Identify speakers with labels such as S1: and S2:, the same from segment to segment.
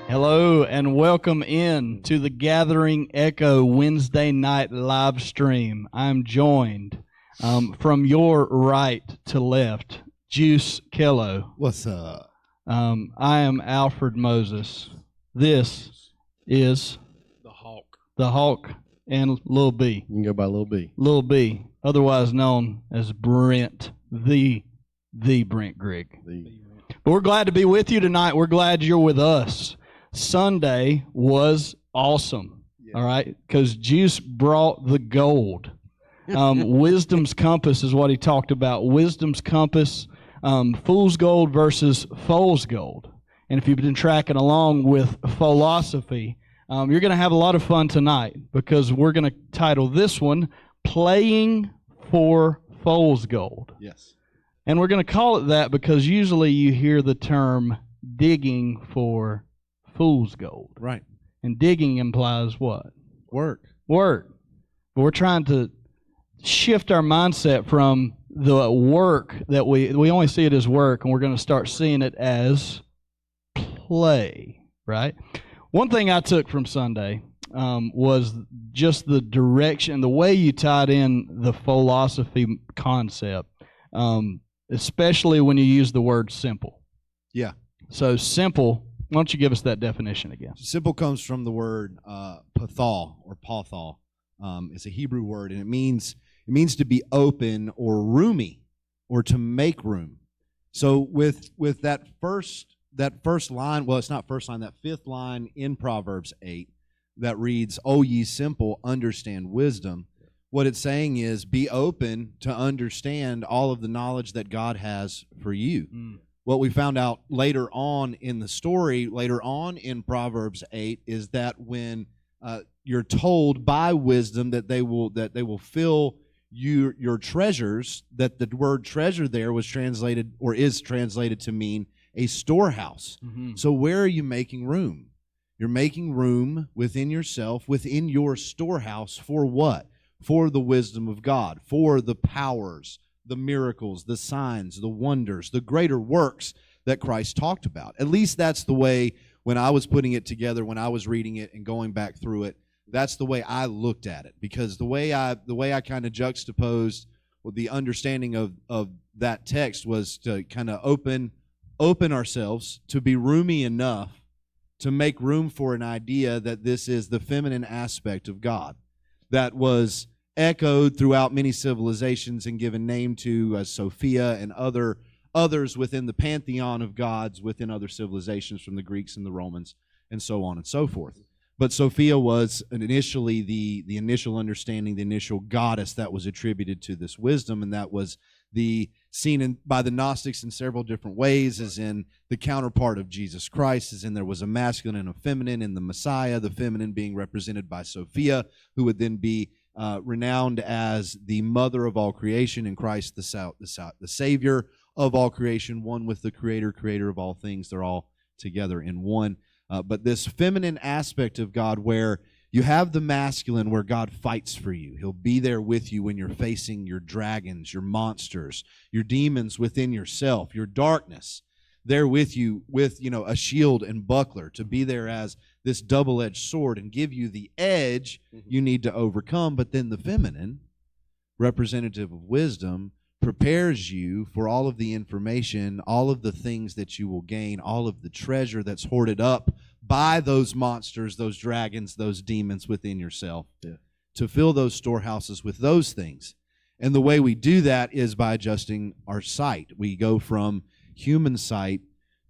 S1: Hello and welcome in to the Gathering Echo Wednesday night live stream. I'm joined from your right to left, Juice Kello.
S2: What's up?
S1: I am Alfred Moses. This is the Hawk and Lil B.
S2: You can go by Lil B.
S1: Lil B, otherwise known as Brent, the Brent Grigg. But we're glad to be with you tonight. We're glad you're with us. Sunday was awesome, all right, because Juice brought the gold. Wisdom's compass is what he talked about. Wisdom's compass, fool's gold versus foal's gold. And if you've been tracking along with philosophy, you're going to have a lot of fun tonight because we're going to title this one, Playing for Foal's Gold.
S2: Yes.
S1: And we're going to call it that because usually you hear the term digging for fool's gold.
S2: Right.
S1: And digging implies what?
S2: Work.
S1: But we're trying to shift our mindset from the work that we only see it as work, and we're going to start seeing it as play, right? One thing I took from Sunday was just the direction, the way you tied in the philosophy concept, especially when you use the word simple.
S2: Yeah.
S1: So simple. Why don't you give us that definition again?
S2: Simple comes from the word pathal or pathal. It's a Hebrew word, and it means to be open or roomy, or to make room. So with that first line, well, it's not first line, that fifth line in Proverbs 8 that reads, "O ye simple, understand wisdom." What it's saying is, be open to understand all of the knowledge that God has for you. What we found out later on in the story, later on in Proverbs 8, is that when you're told by wisdom that they will fill your treasures, that the word treasure there was translated or is translated to mean a storehouse. Mm-hmm. So where are you making room? You're making room within yourself, within your storehouse, for what? For the wisdom of God, for the powers, the miracles, the signs, the wonders, the greater works that Christ talked about. At least that's the way, when I was putting it together, when I was reading it and going back through it, that's the way I looked at it. Because the way I kind of juxtaposed the understanding of that text was to kind of open ourselves, to be roomy enough to make room for an idea that this is the feminine aspect of God that was echoed throughout many civilizations and given name to as Sophia and others within the pantheon of gods within other civilizations, from the Greeks and the Romans and so on and so forth. But Sophia was initially the initial understanding, the initial goddess that was attributed to this wisdom, and that was seen by the Gnostics in several different ways, as in the counterpart of Jesus Christ, as in there was a masculine and a feminine in the Messiah, the feminine being represented by Sophia, who would then be renowned as the mother of all creation, in Christ the Savior of all creation, one with the creator of all things. They're all together in one. But this feminine aspect of God, where you have the masculine, where God fights for you. He'll be there with you when you're facing your dragons, your monsters, your demons within yourself, your darkness. There with you with, a shield and buckler, to be there as this double-edged sword and give you the edge you need to overcome. But then the feminine, representative of wisdom, prepares you for all of the information, all of the things that you will gain, all of the treasure that's hoarded up by those monsters, those dragons, those demons within yourself, to fill those storehouses with those things. And the way we do that is by adjusting our sight. We go from human sight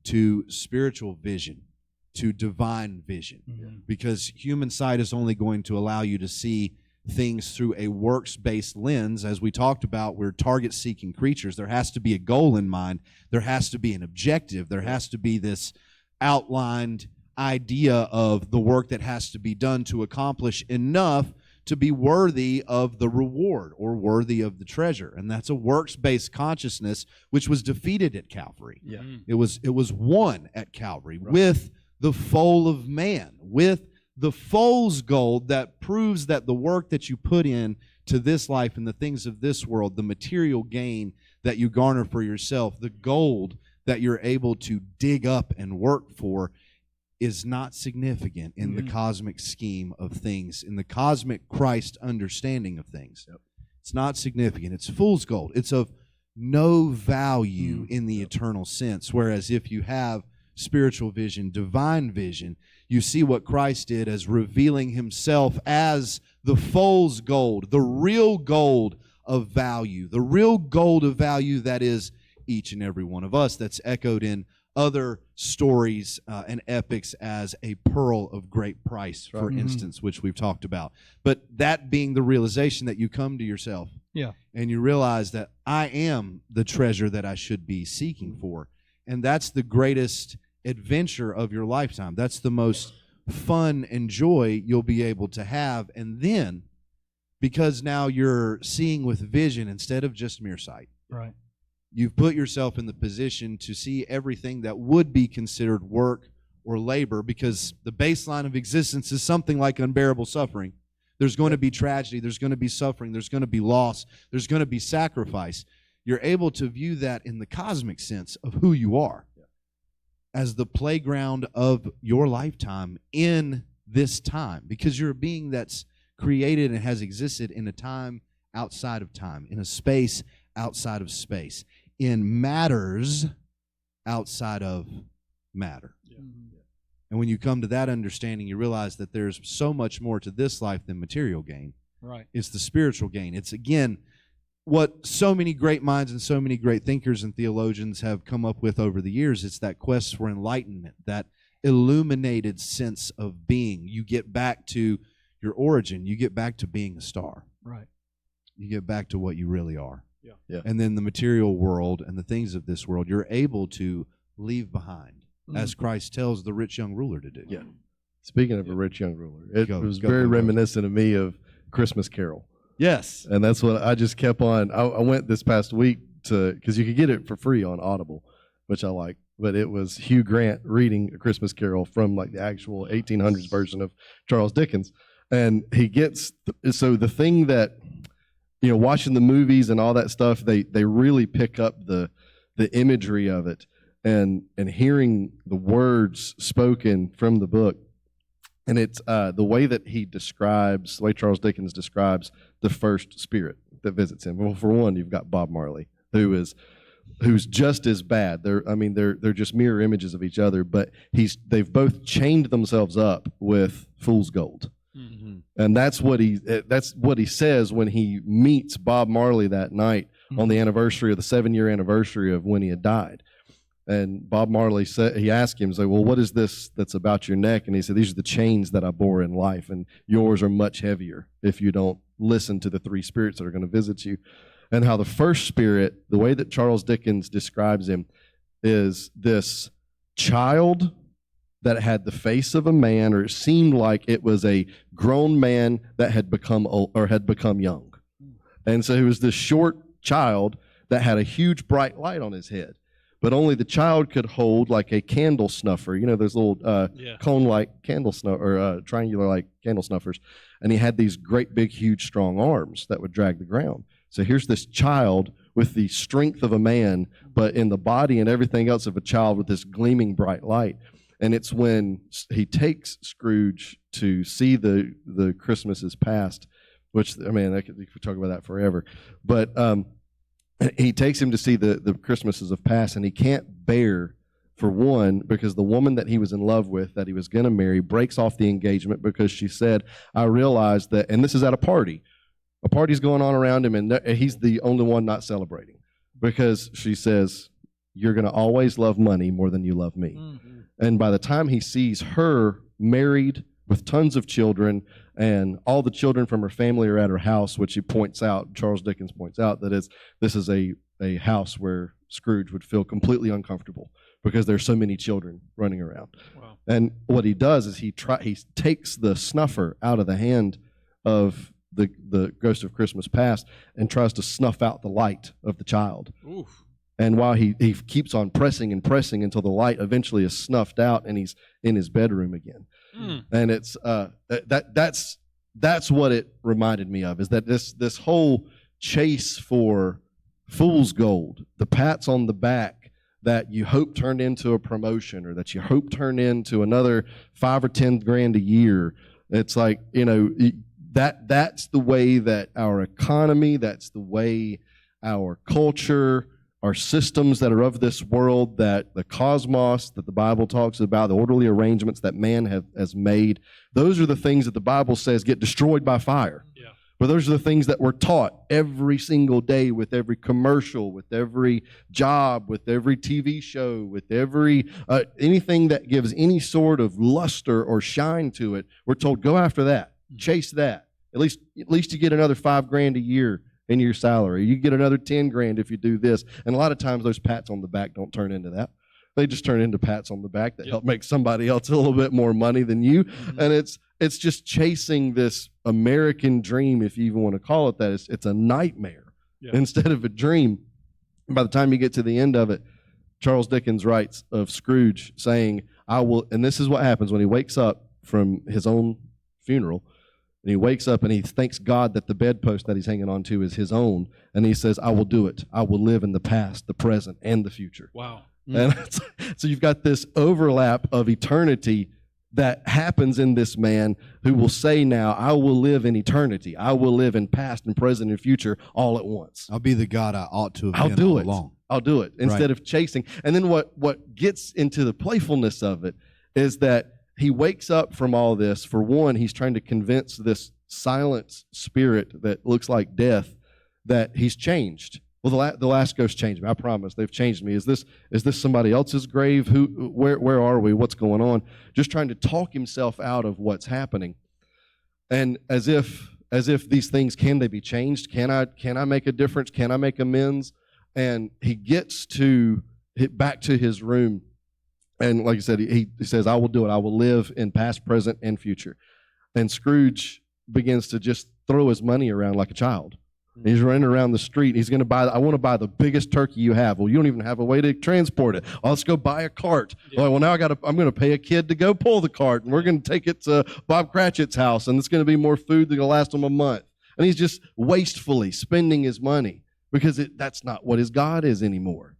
S2: to spiritual vision, to divine vision, because human sight is only going to allow you to see things through a works-based lens. As we talked about, we're target-seeking creatures. There has to be a goal in mind. There has to be an objective. There has to be this outlined idea of the work that has to be done to accomplish enough to be worthy of the reward or worthy of the treasure. And that's a works-based consciousness, which was defeated at Calvary. Yeah. It was won at Calvary, right, with the foal of man, with the foal's gold that proves that the work that you put in to this life and the things of this world, the material gain that you garner for yourself, the gold that you're able to dig up and work for, is not significant in the cosmic scheme of things, in the cosmic Christ understanding of things. Yep. It's not significant. It's fool's gold. It's of no value in the eternal sense. Whereas if you have spiritual vision, divine vision, you see what Christ did as revealing himself as the foal's gold, the real gold of value, the real gold of value that is each and every one of us, that's echoed in other stories and epics as a pearl of great price, for instance, which we've talked about. But that being the realization that you come to yourself and you realize that I am the treasure that I should be seeking for. And that's the greatest adventure of your lifetime. That's the most fun and joy you'll be able to have. And then, because now you're seeing with vision instead of just mere sight.
S1: Right.
S2: You've put yourself in the position to see everything that would be considered work or labor, because the baseline of existence is something like unbearable suffering. There's going to be tragedy. There's going to be suffering. There's going to be loss. There's going to be sacrifice. You're able to view that in the cosmic sense of who you are as the playground of your lifetime in this time, because you're a being that's created and has existed in a time outside of time, in a space outside of space, in matters outside of matter. And when you come to that understanding, you realize that there's so much more to this life than material gain.
S1: Right.
S2: It's the spiritual gain. It's, again, what so many great minds and so many great thinkers and theologians have come up with over the years. It's that quest for enlightenment, that illuminated sense of being. You get back to your origin. You get back to being a star.
S1: Right.
S2: You get back to what you really are.
S3: Yeah.
S2: And then the material world and the things of this world, you're able to leave behind, as Christ tells the rich young ruler to do.
S3: Yeah. Speaking of a rich young ruler, it was very reminiscent of me of Christmas Carol.
S2: Yes.
S3: And that's what I just kept on. I went this past week because you could get it for free on Audible, which I like. But it was Hugh Grant reading A Christmas Carol from like the actual 1800s version of Charles Dickens. And he gets, so the thing that, you know, watching the movies and all that stuff, they really pick up the imagery of it and hearing the words spoken from the book. And it's the way that he describes, the way Charles Dickens describes the first spirit that visits him. Well, for one, you've got Bob Marley, who's just as bad. They're just mirror images of each other, but they've both chained themselves up with fool's gold. And that's what he says when he meets Bob Marley that night on the anniversary of the 7-year anniversary of when he had died. And Bob Marley said, he asked him, well, what is this that's about your neck? And he said, these are the chains that I bore in life, and yours are much heavier if you don't listen to the three spirits that are going to visit you. And how the first spirit, the way that Charles Dickens describes him, is this child that had the face of a man, or it seemed like it was a grown man that had become old, or had become young. And so he was this short child that had a huge bright light on his head. But only the child could hold like a candle snuffer. You know, those little cone-like candle snuffer, or triangular-like candle snuffers. And he had these great, big, huge, strong arms that would drag the ground. So here's this child with the strength of a man, but in the body and everything else of a child with this gleaming bright light. And it's when he takes Scrooge to see the Christmases past, which, I mean, we could talk about that forever. But he takes him to see the Christmases of past, and he can't bear, for one, because the woman that he was in love with, that he was going to marry, breaks off the engagement because she said, I realized that, and this is at a party. A party's going on around him, and he's the only one not celebrating, because she says, you're going to always love money more than you love me. Mm-hmm. And by the time he sees her married with tons of children, and all the children from her family are at her house, which he points out, Charles Dickens points out, that this is a house where Scrooge would feel completely uncomfortable because there's so many children running around. Wow. And what he does is he takes the snuffer out of the hand of the Ghost of Christmas Past and tries to snuff out the light of the child. Oof. And while he keeps on pressing and pressing until the light eventually is snuffed out and he's in his bedroom again. Mm. And it's that's what it reminded me of, is that this whole chase for fool's gold, the pats on the back, that you hope turned into a promotion, or that you hope turned into another 5 or 10 grand a year. It's like, that's the way that our economy, that's the way our culture, our systems that are of this world, that the cosmos that the Bible talks about, the orderly arrangements that man has made, those are the things that the Bible says get destroyed by fire.
S1: Yeah.
S3: But those are the things that we're taught every single day, with every commercial, with every job, with every TV show, with every anything that gives any sort of luster or shine to it. We're told, go after that, chase that. At least you get another $5 grand a year in your salary. You get another 10 grand if you do this. And a lot of times those pats on the back don't turn into that. They just turn into pats on the back that help make somebody else a little bit more money than you. Mm-hmm. And it's just chasing this American dream, if you even want to call it that. It's a nightmare instead of a dream. And by the time you get to the end of it, Charles Dickens writes of Scrooge saying, I will, and this is what happens when he wakes up from his own funeral, and he wakes up and he thanks God that the bedpost that he's hanging on to is his own. And he says, I will do it. I will live in the past, the present, and the future.
S1: Wow.
S3: And so you've got this overlap of eternity that happens in this man who will say now, I will live in eternity. I will live in past and present and future all at once.
S2: I'll be the God I ought to have been all along.
S3: I'll do it instead of chasing. And then what gets into the playfulness of it is that he wakes up from all this. For one, he's trying to convince this silent spirit that looks like death that he's changed. Well, the last ghost changed me. I promise. They've changed me. Is this somebody else's grave? Where are we? What's going on? Just trying to talk himself out of what's happening. And as if these things, can they be changed? Can I make a difference? Can I make amends? And he gets back to his room. And like I said, he says, I will do it. I will live in past, present, and future. And Scrooge begins to just throw his money around like a child. He's running around the street. He's going to buy, I want to buy the biggest turkey you have. Well, you don't even have a way to transport it. Oh, let's go buy a cart. Yeah. Well, now I'm going to pay a kid to go pull the cart, and we're going to take it to Bob Cratchit's house, and it's going to be more food that's going to last him a month. And he's just wastefully spending his money because that's not what his God is anymore.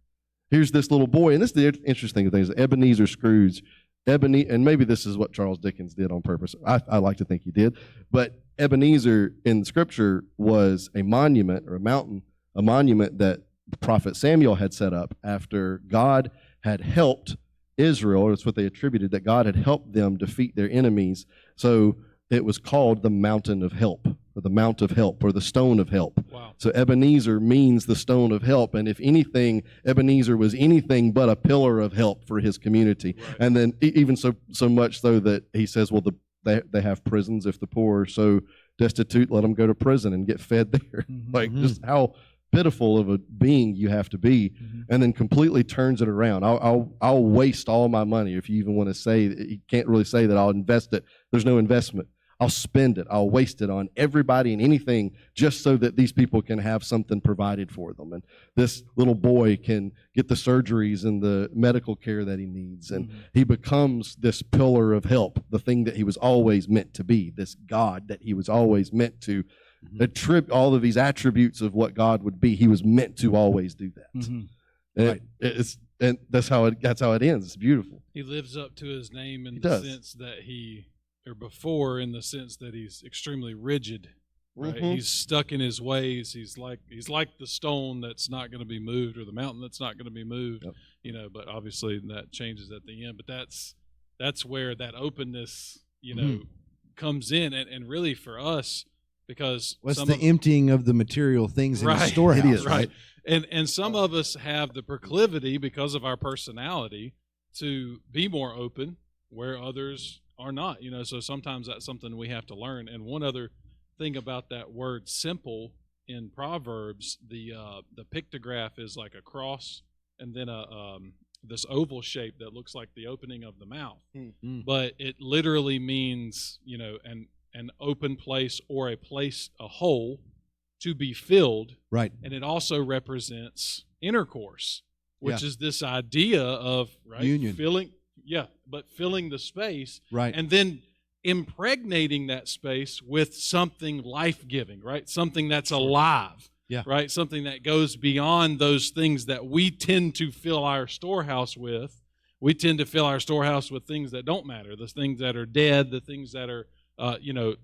S3: Here's this little boy, and this is the interesting thing, is Ebenezer Scrooge. And maybe this is what Charles Dickens did on purpose. I like to think he did. But Ebenezer in Scripture was a monument or a monument that the prophet Samuel had set up after God had helped Israel, or that's what they attributed, that God had helped them defeat their enemies. So it was called the Mountain of Help, or the Mount of Help, or the Stone of Help.
S1: Wow.
S3: So Ebenezer means the Stone of Help, and if anything, Ebenezer was anything but a pillar of help for his community. Right. And then even so much so that he says, well, they have prisons. If the poor are so destitute, let them go to prison and get fed there. Mm-hmm. Like, just how pitiful of a being you have to be. Mm-hmm. And then completely turns it around. I'll waste all my money. If you even want to say, you can't really say that I'll invest it. There's no investment. I'll spend it. I'll waste it on everybody and anything just so that these people can have something provided for them. And this little boy can get the surgeries and the medical care that he needs. And he becomes this pillar of help, the thing that he was always meant to be, this God that he was always meant to attribute all of these attributes of what God would be. He was meant to always do that. Mm-hmm. And, and that's how it ends. It's beautiful.
S4: He lives up to his name in the sense that in the sense that he's extremely rigid, right? Mm-hmm. He's stuck in his ways. He's like the stone that's not going to be moved, or the mountain that's not going to be moved. Yep. But obviously that changes at the end. But that's where that openness, comes in, and really for us, because
S2: the emptying of the material things in the storehouse,
S4: right? And some of us have the proclivity because of our personality to be more open, where others are not, so sometimes that's something we have to learn. And one other thing about that word simple in Proverbs, the pictograph is like a cross and then this oval shape that looks like the opening of the mouth. Mm-hmm. But it literally means, an open place, or a hole to be filled.
S2: Right.
S4: And it also represents intercourse, which is this idea of
S2: union.
S4: Filling the space,
S2: right,
S4: and then impregnating that space with something life-giving, right? Something that's alive.
S2: Yeah.
S4: right? Something that goes beyond those things that we tend to fill our storehouse with. We tend to fill our storehouse with things that don't matter, the things that are dead, the things that are,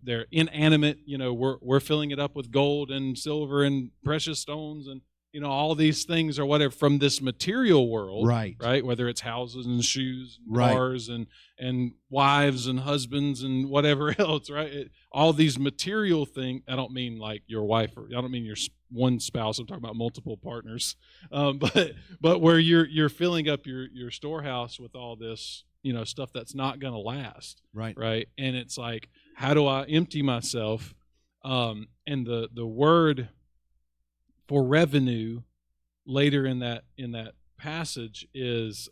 S4: they're inanimate. We're filling it up with gold and silver and precious stones and, all these things or whatever from this material world,
S2: Right.
S4: Whether it's houses and shoes, and
S2: Right.
S4: cars and wives and husbands and whatever else, right? All these material things. I don't mean like your wife, or I don't mean your one spouse. I'm talking about multiple partners. But where you're filling up your storehouse with all this, stuff that's not going to last,
S2: Right.
S4: right? And it's like, how do I empty myself? And the word for revenue later in that passage is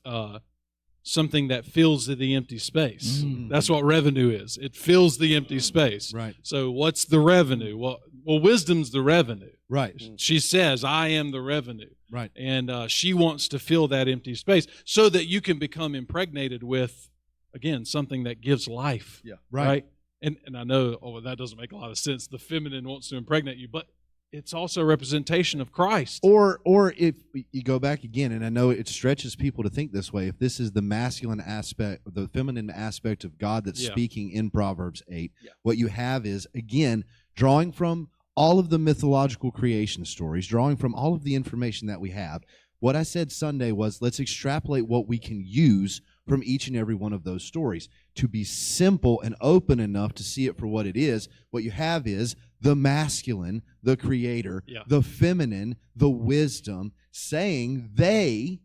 S4: something that fills the empty space. That's what revenue is. It fills the empty space.
S2: Right.
S4: So what's the revenue? Well, wisdom's the revenue.
S2: Right.
S4: She says, I am the revenue.
S2: Right.
S4: And she wants to fill that empty space so that you can become impregnated with, again, something that gives life.
S3: Yeah.
S4: Right. And I know, that doesn't make a lot of sense. The feminine wants to impregnate you, but it's also a representation of Christ.
S2: Or if you go back again, and I know it stretches people to think this way, if this is the masculine aspect, the feminine aspect of God that's speaking in Proverbs 8, what you have is, again, drawing from all of the mythological creation stories, drawing from all of the information that we have. What I said Sunday was, let's extrapolate what we can use from each and every one of those stories to be simple and open enough to see it for what it is. What you have is the masculine, the creator, the feminine, the wisdom, saying they,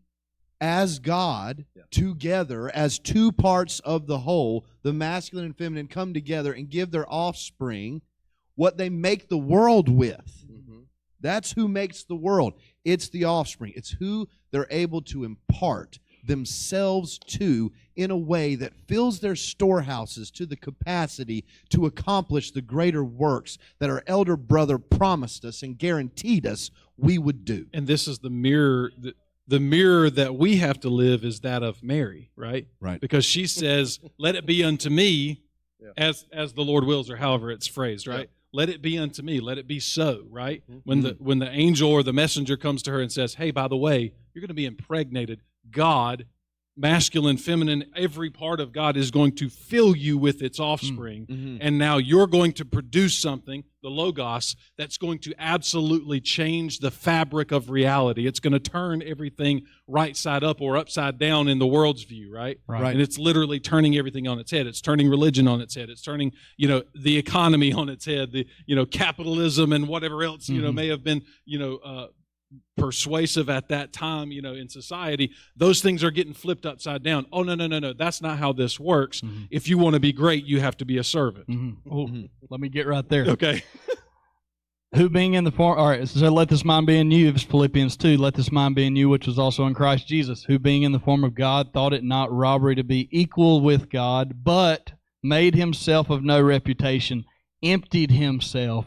S2: as God, together, as two parts of the whole, the masculine and feminine come together and give their offspring what they make the world with. That's who makes the world. It's the offspring. It's who they're able to impart themselves to in a way that fills their storehouses to the capacity to accomplish the greater works that our elder brother promised us and guaranteed us we would do.
S4: And this is the mirror. The mirror that we have to live is that of Mary, right?
S2: Right.
S4: Because she says, let it be unto me as the Lord wills, or however it's phrased, right? Let it be unto me. Let it be so, right? When the angel or the messenger comes to her and says, hey, by the way, you're going to be impregnated. God, masculine, feminine, every part of God is going to fill you with its offspring. And now you're going to produce something, the Logos, that's going to absolutely change the fabric of reality. It's going to turn everything right side up or upside down in the world's view, right? And it's literally turning everything on its head. It's turning religion on its head. It's turning, the economy on its head, the, capitalism and whatever else, may have been, persuasive at that time, in society. Those things are getting flipped upside down. Oh, no. That's not how this works. If you want to be great, you have to be a servant.
S1: Let me get right there.
S4: Okay.
S1: Who being in the form, all right, so let this mind be in you, it's Philippians 2, let this mind be in you, which was also in Christ Jesus, who being in the form of God, thought it not robbery to be equal with God, but made himself of no reputation, emptied himself,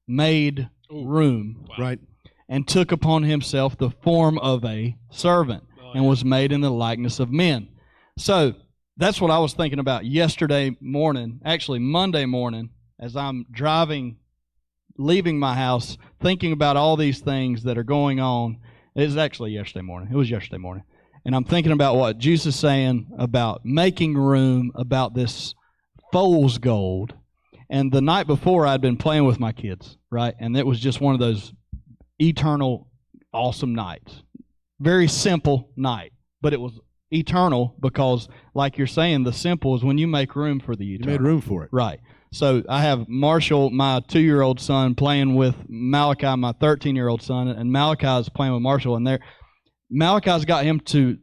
S1: made room.
S2: Right.
S1: And took upon himself the form of a servant, and was made in the likeness of men. So that's what I was thinking about yesterday morning, actually Monday morning, as I'm leaving my house, thinking about all these things that are going on. It was actually yesterday morning. It was yesterday morning. And I'm thinking about what Juice is saying about making room, about this Foals gold. And the night before, I'd been playing with my kids, right? And it was just one of those eternal, awesome nights. Very simple night, but it was eternal because, like you're saying, the simple is when you make room for the eternal.
S2: You made room for it.
S1: Right. So I have Marshall, my 2-year-old son, playing with Malachi, my 13-year-old son, and Malachi is playing with Marshall. And Malachi's got him to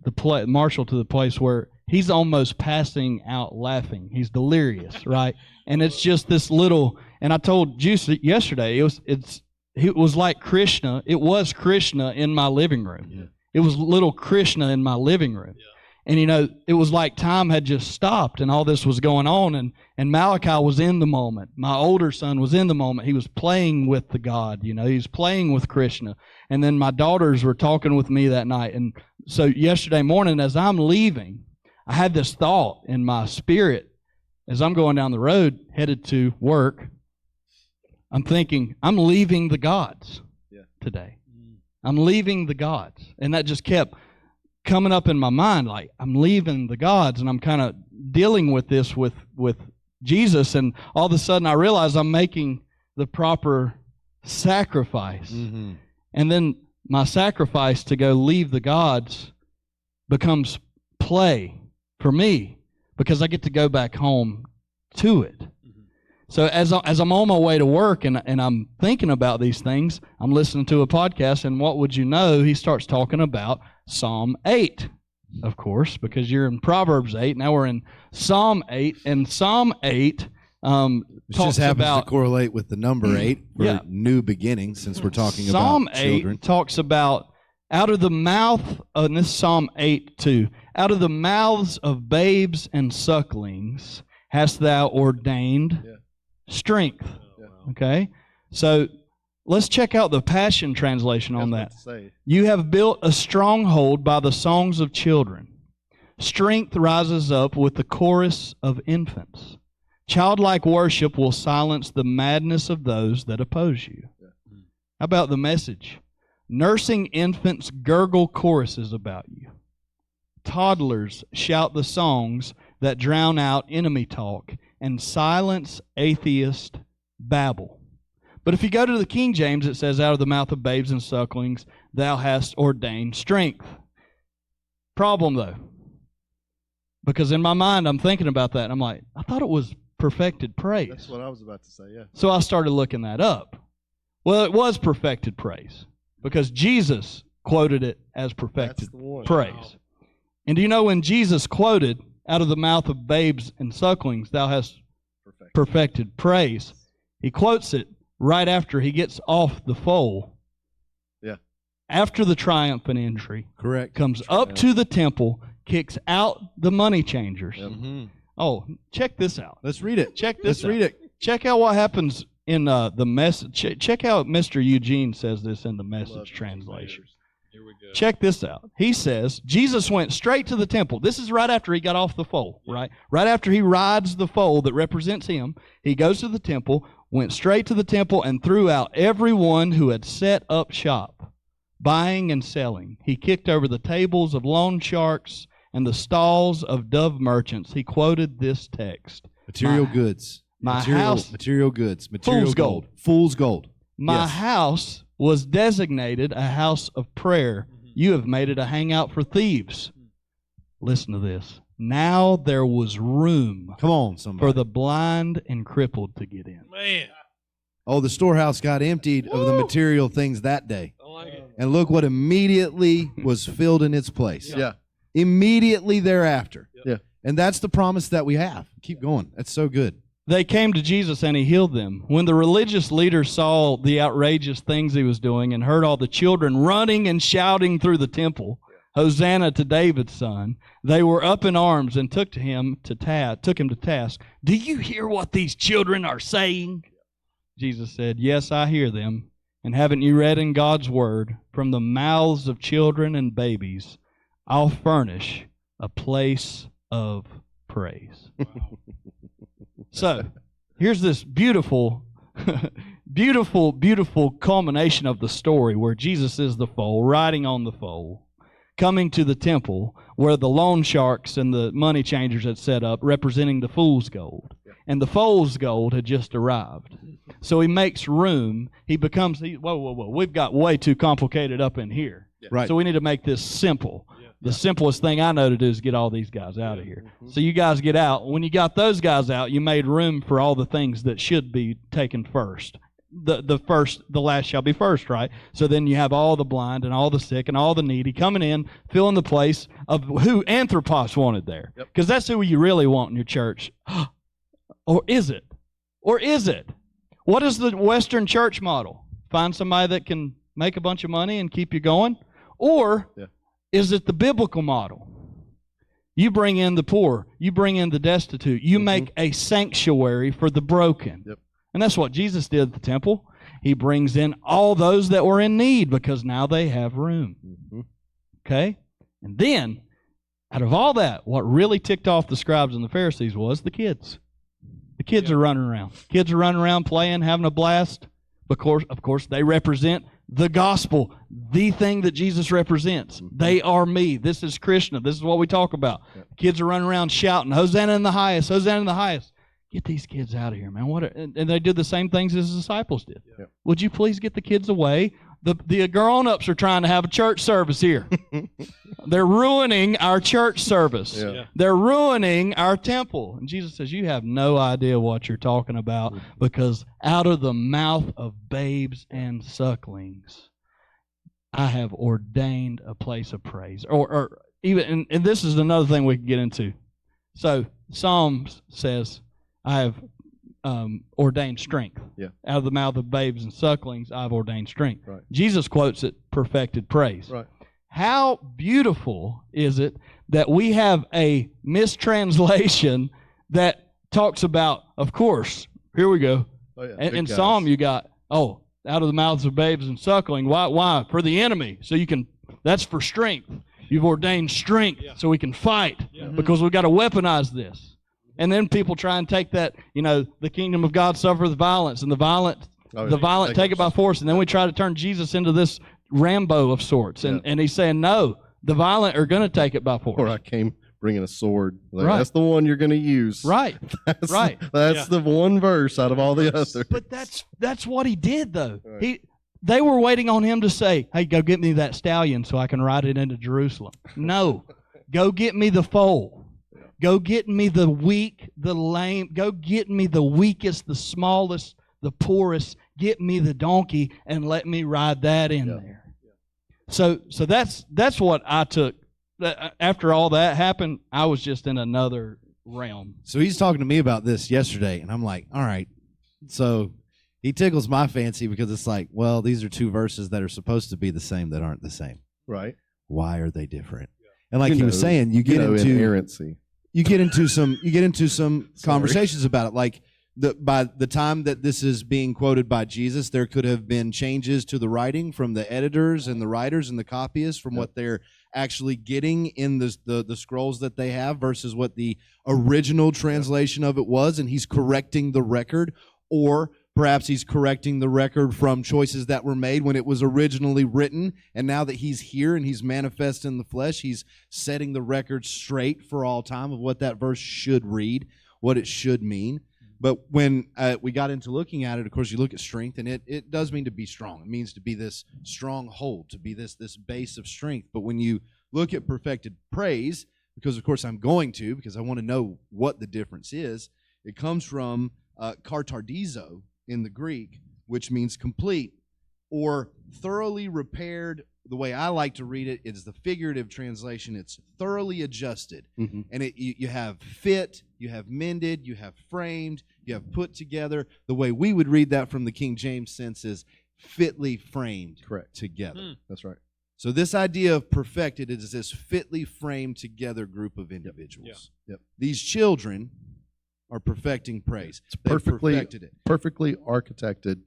S1: Marshall to the place where he's almost passing out laughing. He's delirious, right? And it's just this little. And I told Juice yesterday, it was like Krishna. It was Krishna in my living room. Yeah. It was little Krishna in my living room. Yeah. And, it was like time had just stopped and all this was going on. And Malachi was in the moment. My older son was in the moment. He was playing with the God, he was playing with Krishna. And then my daughters were talking with me that night. And so yesterday morning, as I'm leaving, I had this thought in my spirit as I'm going down the road headed to work. I'm thinking, I'm leaving the gods today. I'm leaving the gods. And that just kept coming up in my mind, like, I'm leaving the gods, and I'm kind of dealing with this with Jesus, and all of a sudden I realize I'm making the proper sacrifice.
S2: Mm-hmm.
S1: And then my sacrifice to go leave the gods becomes play for me because I get to go back home to it. Mm-hmm. So as I'm on my way to work and I'm thinking about these things, I'm listening to a podcast, and what would you know, he starts talking about Psalm 8, of course, because you're in Proverbs 8. Now we're in Psalm 8, and Psalm 8
S2: Which
S1: talks
S2: just happens
S1: about
S2: to correlate with the number 8 for
S1: Yeah.
S2: new beginnings, since we're talking
S1: Psalm
S2: about children.
S1: 8 talks about out of the mouth, and this is Psalm 8 too, out of the mouths of babes and sucklings hast thou ordained strength. Okay? So let's check out the Passion Translation on that. You have built a stronghold by the songs of children. Strength rises up with the chorus of infants. Childlike worship will silence the madness of those that oppose you. How about the Message? Nursing infants gurgle choruses about you. Toddlers shout the songs that drown out enemy talk and silence atheist babble. But if you go to the King James, it says, out of the mouth of babes and sucklings, thou hast ordained strength. Problem, though, because in my mind, I'm thinking about that, and I'm like, I thought it was perfected praise.
S3: That's what I was about to say, yeah.
S1: So I started looking that up. Well, it was perfected praise because Jesus quoted it as perfected
S3: That's the one.
S1: praise.
S3: Wow.
S1: And do you know when Jesus quoted, out of the mouth of babes and sucklings, thou hast perfected praise, he quotes it right after he gets off the foal.
S3: Yeah.
S1: After the triumphant entry.
S2: Correct.
S1: Comes up to the temple, kicks out the money changers.
S3: Yep.
S2: Mm-hmm.
S1: Oh, check this out.
S2: Let's read it.
S1: Check this
S2: Let's
S1: out.
S2: read it.
S1: Check out what happens in the message. Check out Mr. Eugene says this in the Message translation.
S4: Here we go.
S1: Check this out. He says, Jesus went straight to the temple. This is right after he got off the foal, right? Right after he rides the foal that represents him, he goes to the temple, went straight to the temple, and threw out everyone who had set up shop, buying and selling. He kicked over the tables of loan sharks and the stalls of dove merchants. He quoted this text.
S2: Material goods. Material goods. Material
S1: Fool's gold.
S2: Fool's gold.
S1: My
S2: Yes.
S1: house was designated a house of prayer. You have made it a hangout for thieves. Listen to this. Now there was room
S2: Come on, somebody.
S1: for the blind and crippled to get in.
S4: Man,
S2: Oh, the storehouse got emptied of the material things that day.
S4: I like it.
S2: And look what immediately was filled in its place.
S3: Yeah.
S2: Immediately thereafter.
S3: Yeah.
S2: And that's the promise that we have. Keep going. That's so good.
S1: They came to Jesus and he healed them. When the religious leaders saw the outrageous things he was doing and heard all the children running and shouting through the temple, Hosanna to David's son, they were up in arms and took him to task. Do you hear what these children are saying? Jesus said, yes, I hear them. And haven't you read in God's word, from the mouths of children and babies, I'll furnish a place of praise. So, here's this beautiful, beautiful culmination of the story where Jesus is the foal, riding on the foal, coming to the temple where the loan sharks and the money changers had set up, representing the fool's gold. And the foal's gold had just arrived. So he makes room. He becomes, whoa, we've got way too complicated up in here.
S2: Right.
S1: So we need to make this simple. The simplest thing I know to do is get all these guys out of here. So you guys get out. When you got those guys out, you made room for all the things that should be taken first. The last shall be first, right? So then you have all the blind and all the sick and all the needy coming in, filling the place of who Anthropos wanted there. Because that's who you really want in your church. Or is it? Or is it? What is the Western church model? Find somebody that can make a bunch of money and keep you going? Or is it the biblical model? You bring in the poor. You bring in the destitute. You make a sanctuary for the broken. And that's what Jesus did at the temple. He brings in all those that were in need because now they have room. Okay? And then, out of all that, what really ticked off the scribes and the Pharisees was the kids. The kids are running around. Kids are running around playing, having a blast. Of course, they represent the gospel, the thing that Jesus represents. They are me. This is Krishna. This is what we talk about. Kids are running around shouting, Hosanna in the highest, Hosanna in the highest. Get these kids out of here, man. And they did the same things as the disciples did. Yeah. Would you please get the kids away? The grown-ups are trying to have a church service here. They're ruining our church service. Yeah. They're ruining our temple. And Jesus says, you have no idea what you're talking about, because out of the mouth of babes and sucklings, I have ordained a place of praise. Or even, and this is another thing we can get into. So Psalms says, I have ordained strength. Yeah. Out of the mouth of babes and sucklings, I've ordained strength. Right. Jesus quotes it, perfected praise. Right. How beautiful is it that we have a mistranslation that talks about, of course, here we go. Oh, yeah. In Psalm you got, out of the mouths of babes and suckling. Why? For the enemy. So you can, that's for strength. You've ordained strength so we can fight because we've got to weaponize this. And then people try and take that, the kingdom of God suffers violence, and the violent take it by force. And then we try to turn Jesus into this Rambo of sorts. And he's saying, no, the violent are going to take it by force.
S3: Or I came bringing a sword. That's the one you're going to use.
S1: Right.
S3: That's the one verse out of all the others.
S1: But that's what he did, though. Right. They were waiting on him to say, hey, go get me that stallion so I can ride it into Jerusalem. No, go get me the foal. Go get me the weak, the lame. Go get me the weakest, the smallest, the poorest. Get me the donkey and let me ride that in there. So that's what I took. After all that happened, I was just in another realm.
S2: So he's talking to me about this yesterday, and I'm like, all right. So he tickles my fancy because it's like, well, these are two verses that are supposed to be the same that aren't the same.
S3: Right.
S2: Why are they different? And like he was saying, you get into
S3: inerrancy.
S2: You get into some conversations about it. Like by the time that this is being quoted by Jesus, there could have been changes to the writing from the editors and the writers and the copyists from what they're actually getting in the scrolls that they have versus what the original translation of it was, and he's correcting the record, or perhaps he's correcting the record from choices that were made when it was originally written, and now that he's here and he's manifest in the flesh, he's setting the record straight for all time of what that verse should read, what it should mean. But when we got into looking at it, of course, you look at strength, and it does mean to be strong. It means to be this stronghold, to be this base of strength. But when you look at perfected praise, because, of course, I'm going to, because I want to know what the difference is, it comes from kartardizo, in the Greek, which means complete or thoroughly repaired. The way I like to read it is the figurative translation. It's thoroughly adjusted. Mm-hmm. And you have fit, you have mended, you have framed, you have put together. The way we would read that from the King James sense is fitly framed together.
S3: That's right.
S2: So this idea of perfected is this fitly framed together group of individuals. Yep. These children are perfecting praise.
S3: It's perfectly architected,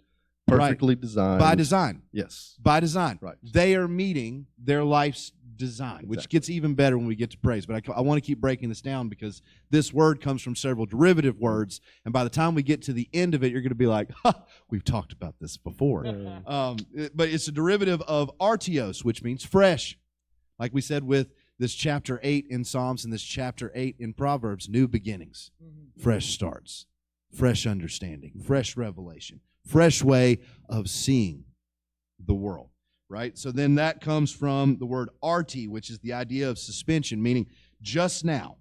S3: perfectly designed.
S2: By design.
S3: Yes.
S2: By design.
S3: Right.
S2: They are meeting their life's design, which gets even better when we get to praise. But I want to keep breaking this down because this word comes from several derivative words, and by the time we get to the end of it, you're going to be like, we've talked about this before. But it's a derivative of artios, which means fresh. Like we said with this chapter 8 in Psalms and this chapter 8 in Proverbs, new beginnings, fresh starts, fresh understanding, fresh revelation, fresh way of seeing the world, right? So then that comes from the word arti, which is the idea of suspension, meaning just now,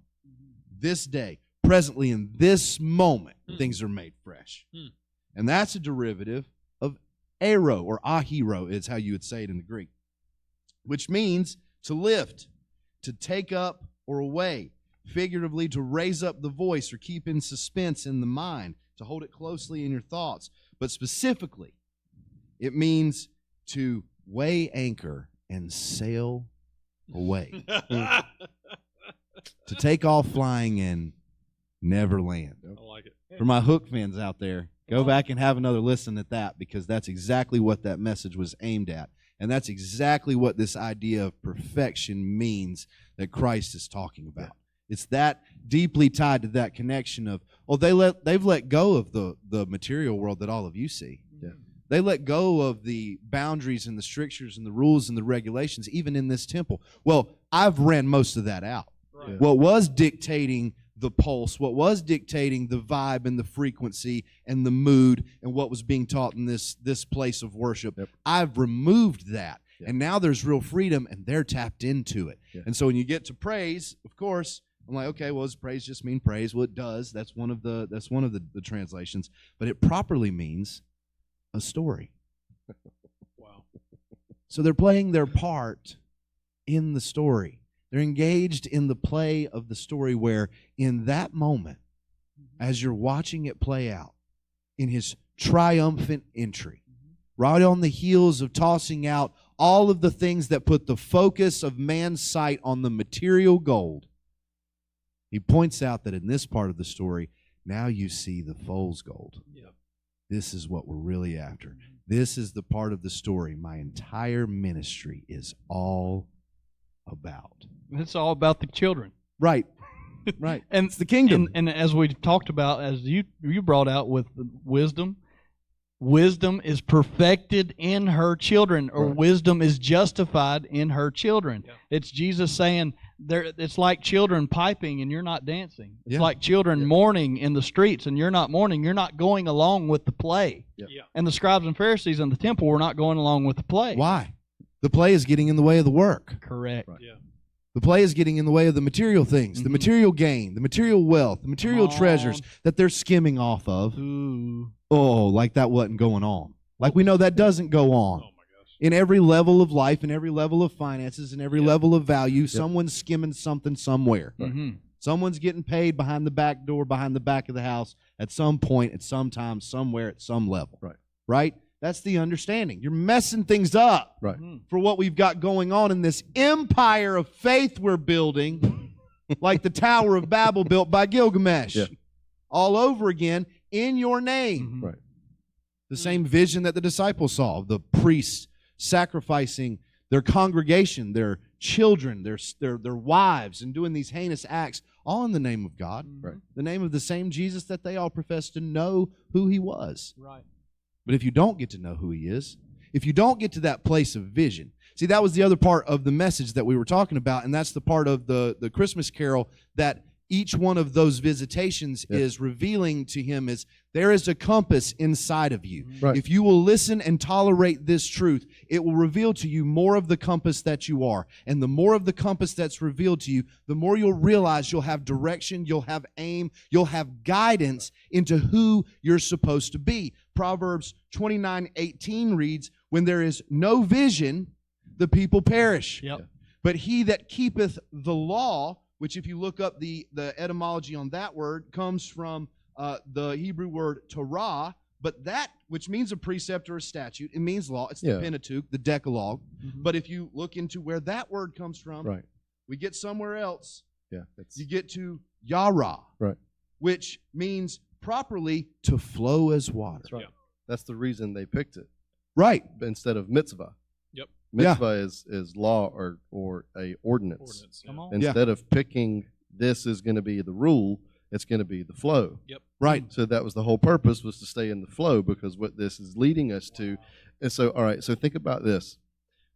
S2: this day, presently in this moment, things are made fresh. And that's a derivative of aero, or ahiro is how you would say it in the Greek, which means to lift, to take up or away, figuratively to raise up the voice or keep in suspense in the mind, to hold it closely in your thoughts. But specifically, it means to weigh anchor and sail away. To take off flying and never land.
S4: I like it.
S2: For my hook fans out there, go back and have another listen at that, because that's exactly what that message was aimed at. And that's exactly what this idea of perfection means that Christ is talking about. It's that deeply tied to that connection of, they've let go of the material world that all of you see. Yeah. They let go of the boundaries and the strictures and the rules and the regulations, even in this temple. Well, I've ran most of that out.
S4: Right.
S2: What was dictating the pulse, what was dictating the vibe and the frequency and the mood and what was being taught in this place of worship, I've removed that. And now there's real freedom, and they're tapped into it. And so when you get to praise, of course, I'm like, okay, well, does praise just mean praise? Well, it does. That's one of the translations. But it properly means a story.
S4: Wow.
S2: So they're playing their part in the story. They're engaged in the play of the story, where in that moment, as you're watching it play out, in his triumphant entry, right on the heels of tossing out all of the things that put the focus of man's sight on the material gold, he points out that in this part of the story, now you see the foals gold.
S4: Yep.
S2: This is what we're really after. This is the part of the story my entire ministry is all about.
S1: It's all about the children.
S2: Right. Right.
S1: And
S2: it's the kingdom.
S1: And as we talked about, as you brought out with wisdom, wisdom is perfected in her children, or wisdom is justified in her children. Yeah. It's Jesus saying, it's like children piping and you're not dancing. It's like children mourning in the streets and you're not mourning. You're not going along with the play.
S2: Yeah.
S1: And the scribes and Pharisees in the temple were not going along with the play.
S2: Why? The play is getting in the way of the work.
S1: Correct.
S4: Right. Yeah.
S2: The play is getting in the way of the material things, the material gain, the material wealth, the material treasures that they're skimming off of.
S1: Ooh.
S2: Oh, like that wasn't going on. Like we know that doesn't go on.
S4: Oh my gosh.
S2: In every level of life, in every level of finances, in every level of value, someone's skimming something somewhere. Someone's getting paid behind the back door, behind the back of the house, at some point, at some time, somewhere, at some level. Right? That's the understanding. You're messing things up for what we've got going on in this empire of faith we're building, like the Tower of Babel built by Gilgamesh. All over again in your name. The same vision that the disciples saw, the priests sacrificing their congregation, their children, their wives, and doing these heinous acts, all in the name of God. The name of the same Jesus that they all professed to know who he was. But if you don't get to know who he is, if you don't get to that place of vision, see, that was the other part of the message that we were talking about, and that's the part of the Christmas carol that each one of those visitations is revealing to him is there is a compass inside of you. If you will listen and tolerate this truth, it will reveal to you more of the compass that you are. And the more of the compass that's revealed to you, the more you'll realize you'll have direction, you'll have aim, you'll have guidance into who you're supposed to be. Proverbs 29:18 reads, when there is no vision, the people perish. But he that keepeth the law, which if you look up the etymology on that word, comes from the Hebrew word Torah, but that, which means a precept or a statute, it means law. It's the Pentateuch, the Decalogue. But if you look into where that word comes from, we get somewhere else. You get to Yara, which means properly to flow as water.
S3: That's the reason they picked it. Instead of mitzvah. Mitzvah is law or a ordinance. Instead of picking this is going to be the rule, it's going to be the flow. So that was the whole purpose, was to stay in the flow, because what this is leading us to. And so, all right, so think about this.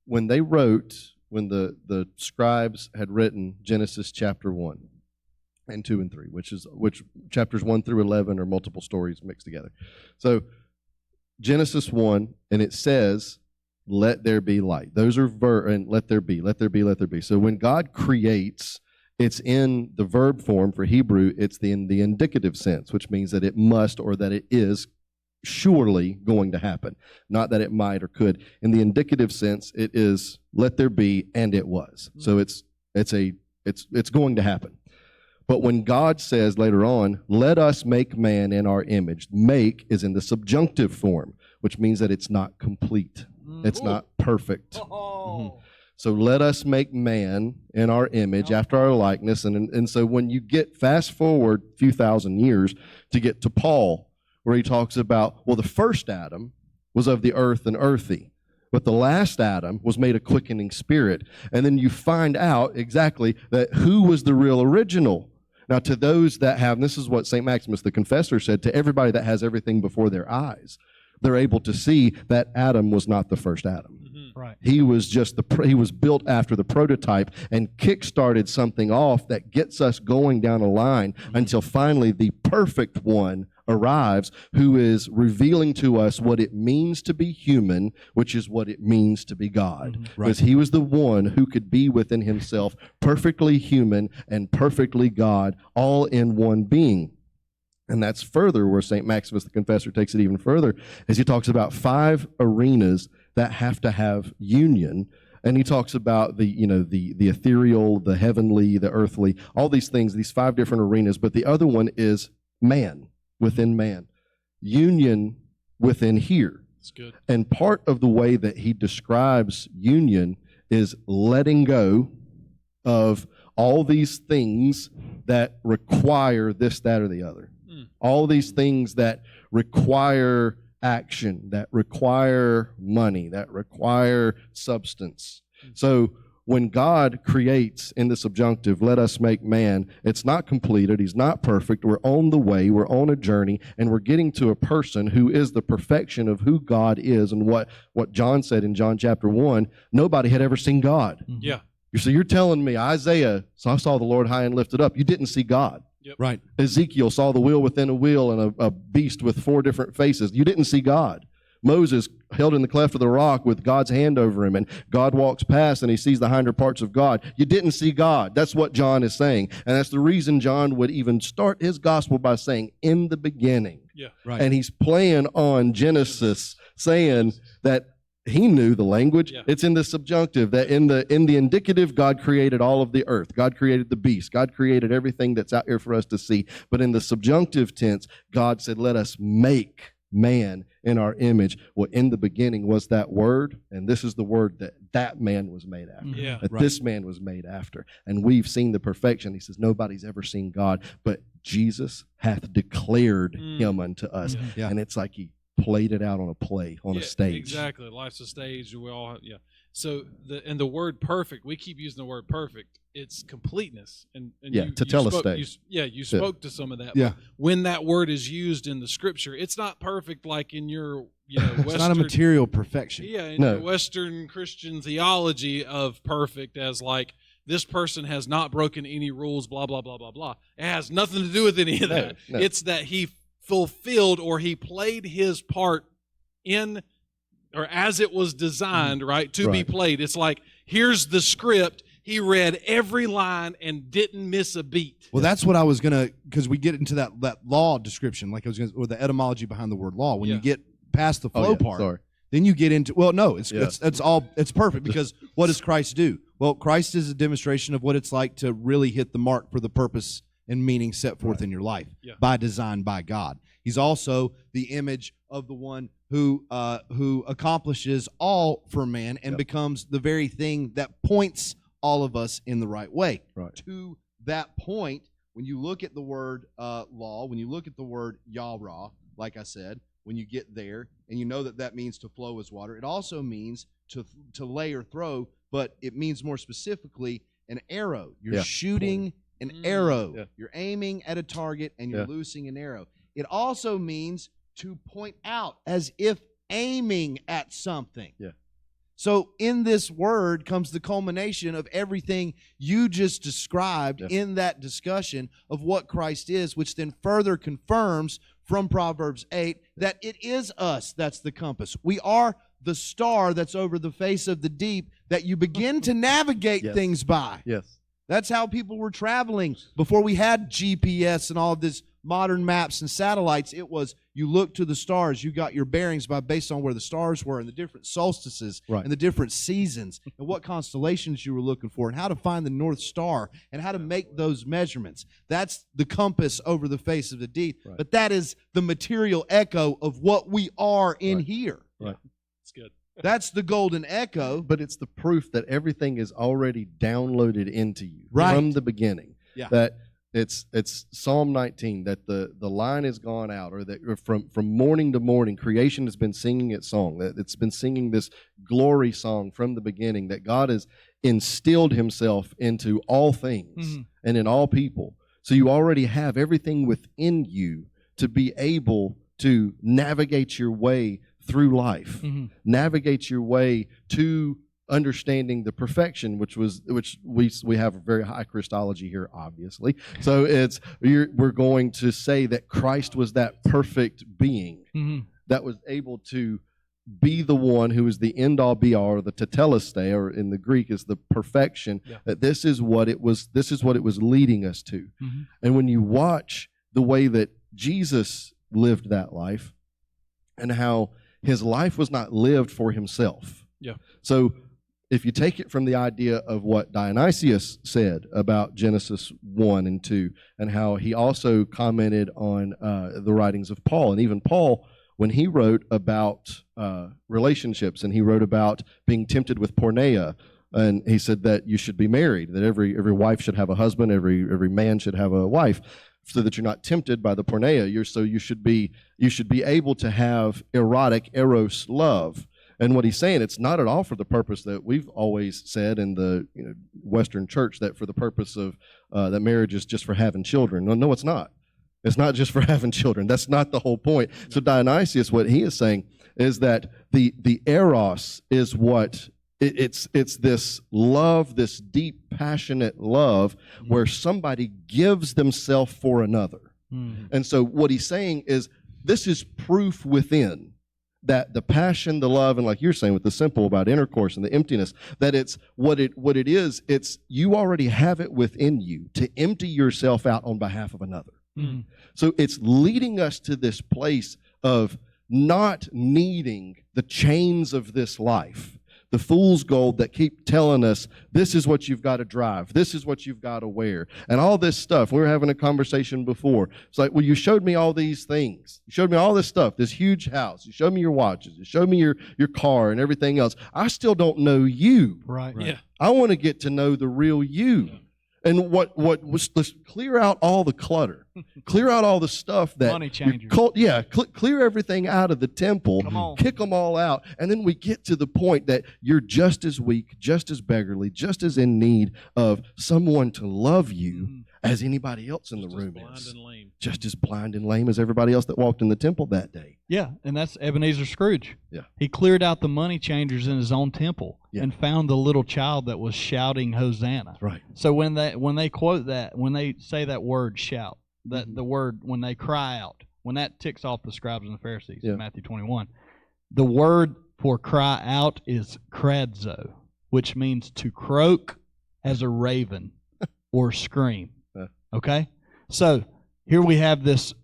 S3: When the scribes had written Genesis chapter 1 and 2 and 3, which chapters 1 through 11 are multiple stories mixed together. So Genesis 1, and it says, let there be light. Those are and let there be, let there be, let there be. So when God creates, it's in the verb form. For Hebrew, it's in the indicative sense, which means that it must or that it is surely going to happen, not that it might or could. In the indicative sense, it is let there be, and it was. So it's going to happen. But when God says later on, let us make man in our image, make is in the subjunctive form, which means that it's not complete. It's not perfect. So let us make man in our image, after our likeness. And so when you get fast forward a few thousand years to get to Paul, where he talks about, well, the first Adam was of the earth and earthy, but the last Adam was made a quickening spirit. And then you find out exactly that who was the real original. Now, to those that have, and this is what St. Maximus the Confessor said, to everybody that has everything before their eyes. they're able to see that Adam was not the first Adam.
S1: Right.
S3: He was just he was built after the prototype and kick-started something off that gets us going down a line until finally the perfect one arrives, who is revealing to us what it means to be human, which is what it means to be God. Because he was the one who could be within himself perfectly human and perfectly God, all in one being. And that's further where St. Maximus the Confessor takes it even further, as he talks about 5 arenas that have to have union. And he talks about the ethereal, the heavenly, the earthly, all these things, these 5 different arenas. But the other one is man, within man. Union within here.
S4: That's good.
S3: And part of the way that he describes union is letting go of all these things that require this, that, or the other. All these things that require action, that require money, that require substance. So when God creates in the subjunctive, let us make man, it's not completed, he's not perfect, we're on the way, we're on a journey, and we're getting to a person who is the perfection of who God is. And what John said in John chapter 1, nobody had ever seen God.
S4: Yeah.
S3: So you're telling me, Isaiah, so I saw the Lord high and lifted up, you didn't see God.
S4: Yep.
S2: Right.
S3: Ezekiel saw the wheel within a wheel and a beast with 4 different faces. You didn't see God. Moses held in the cleft of the rock with God's hand over him, and God walks past and he sees the hinder parts of God. You didn't see God. That's what John is saying. And that's the reason John would even start his gospel by saying, in the beginning.
S4: Yeah.
S2: Right.
S3: And he's playing on Genesis, saying that he knew the language.
S4: Yeah.
S3: It's in the subjunctive, that in the indicative, God created all of the earth. God created the beast. God created everything that's out here for us to see. But in the subjunctive tense, God said, let us make man in our image. Well, in the beginning was that word, and this is the word that man was made after.
S4: Yeah.
S3: That this man was made after. And we've seen the perfection. He says, nobody's ever seen God, but Jesus hath declared him unto us.
S2: Yeah.
S3: And it's like he played it out on a play, on a stage.
S4: Exactly. Life's a stage. We all, So the word perfect, we keep using the word perfect. It's completeness. And
S3: to tell a stage.
S4: You spoke to some of that.
S2: Yeah.
S4: When that word is used in the scripture, it's not perfect like in your, Western.
S2: It's not a material perfection.
S4: Yeah, in your Western Christian theology of perfect as like, this person has not broken any rules, blah, blah, blah, blah, blah. It has nothing to do with any of that.
S3: No.
S4: It's that he fulfilled, or he played his part in, or as it was designed, right, to be played. It's like, here's the script. He read every line and didn't miss a beat.
S2: Well, that's what I was gonna, because we get into that law description, like I was gonna, or the etymology behind the word law. When you get past the flow part, then you get into, well, no, it's perfect, because what does Christ do? Well, Christ is a demonstration of what it's like to really hit the mark for the purpose and meaning set forth in your life by design by God. He's also the image of the one who accomplishes all for man and becomes the very thing that points all of us in the right way.
S3: Right.
S2: To that point, when you look at the word law, when you look at the word Yahweh, like I said, when you get there, and you know that means to flow as water, it also means to lay or throw, but it means more specifically an arrow. You're shooting an arrow.
S3: Yeah.
S2: You're aiming at a target and you're loosing an arrow. It also means to point out, as if aiming at something.
S3: Yeah.
S2: So in this word comes the culmination of everything you just described in that discussion of what Christ is, which then further confirms from Proverbs 8 that it is us that's the compass. We are the star that's over the face of the deep that you begin to navigate things by.
S3: Yes.
S2: That's how people were traveling before we had GPS and all of this modern maps and satellites. It was, you look to the stars, you got your bearings based on where the stars were and the different solstices and the different seasons and what constellations you were looking for and how to find the North Star and how to make those measurements. That's the compass over the face of the deep.
S3: Right.
S2: But that is the material echo of what we are in here.
S3: Right.
S4: It's good.
S2: That's the golden echo.
S3: But it's the proof that everything is already downloaded into you
S2: Right.
S3: from the beginning.
S2: Yeah.
S3: That it's Psalm 19, that the line has gone out, or that from morning to morning, creation has been singing its song, that it's been singing this glory song from the beginning, that God has instilled himself into all things and in all people. So you already have everything within you to be able to navigate your way through life, navigate your way to understanding the perfection, which we have a very high Christology here, obviously. So we're going to say that Christ was that perfect being that was able to be the one who is the end all be all, or the tetelestai, or in the Greek is the perfection. That this is what it was leading us to. And when you watch the way that Jesus lived that life, and how his life was not lived for himself. So if you take it from the idea of what Dionysius said about Genesis 1 and 2, and how he also commented on the writings of Paul, and even Paul, when he wrote about relationships, and he wrote about being tempted with porneia, and he said that you should be married, that every wife should have a husband, every man should have a wife, so that you're not tempted by the porneia. You should be able to have erotic eros love. And what he's saying, it's not at all for the purpose that we've always said in the Western church, that for the purpose of that marriage is just for having children. No, it's not. It's not just for having children. That's not the whole point. So Dionysius, what he is saying is that the eros is what it's this love, this deep, passionate love, where somebody gives themselves for another. And so what he's saying is this is proof within that the passion, the love, and like you're saying with the simple about intercourse and the emptiness, that it's what it is. It's you already have it within you to empty yourself out on behalf of another. So it's leading us to this place of not needing the chains of this life, the fool's gold that keep telling us this is what you've got to drive, this is what you've got to wear, and all this stuff. We were having a conversation before. It's like, well, you showed me all these things. You showed me all this stuff, this huge house. You showed me your watches. You showed me your car and everything else. I still don't know you.
S1: Right.
S4: Yeah.
S3: I want to get to know the real you. And let's clear out all the clutter, clear out all the stuff that
S1: money changers.
S3: Clear everything out of the temple, kick them all out, and then we get to the point that you're just as weak, just as beggarly, just as in need of someone to love you as anybody else in the room is. Just as blind and lame as everybody else that walked in the temple that day.
S1: Yeah, and that's Ebenezer Scrooge.
S3: Yeah.
S1: He cleared out the money changers in his own temple and found the little child that was shouting Hosanna.
S3: Right.
S1: So when they quote that, when they say that word shout, that the word, when they cry out, when that ticks off the scribes and the Pharisees in Matthew 21, the word for cry out is kradzo, which means to croak as a raven or scream. Okay? So here we have this,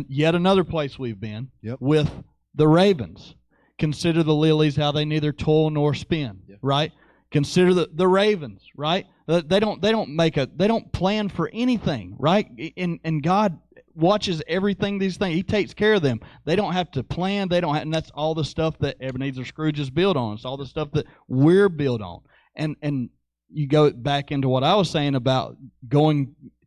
S1: yet another place we've been with the ravens. Consider the lilies, how they neither toil nor spin, right? Consider the ravens, right? They don't plan for anything, right? And God watches everything, these things. He takes care of them. They don't have to plan. And that's all the stuff that Ebenezer Scrooge is built on. It's all the stuff that we're built on. And you go back into what I was saying about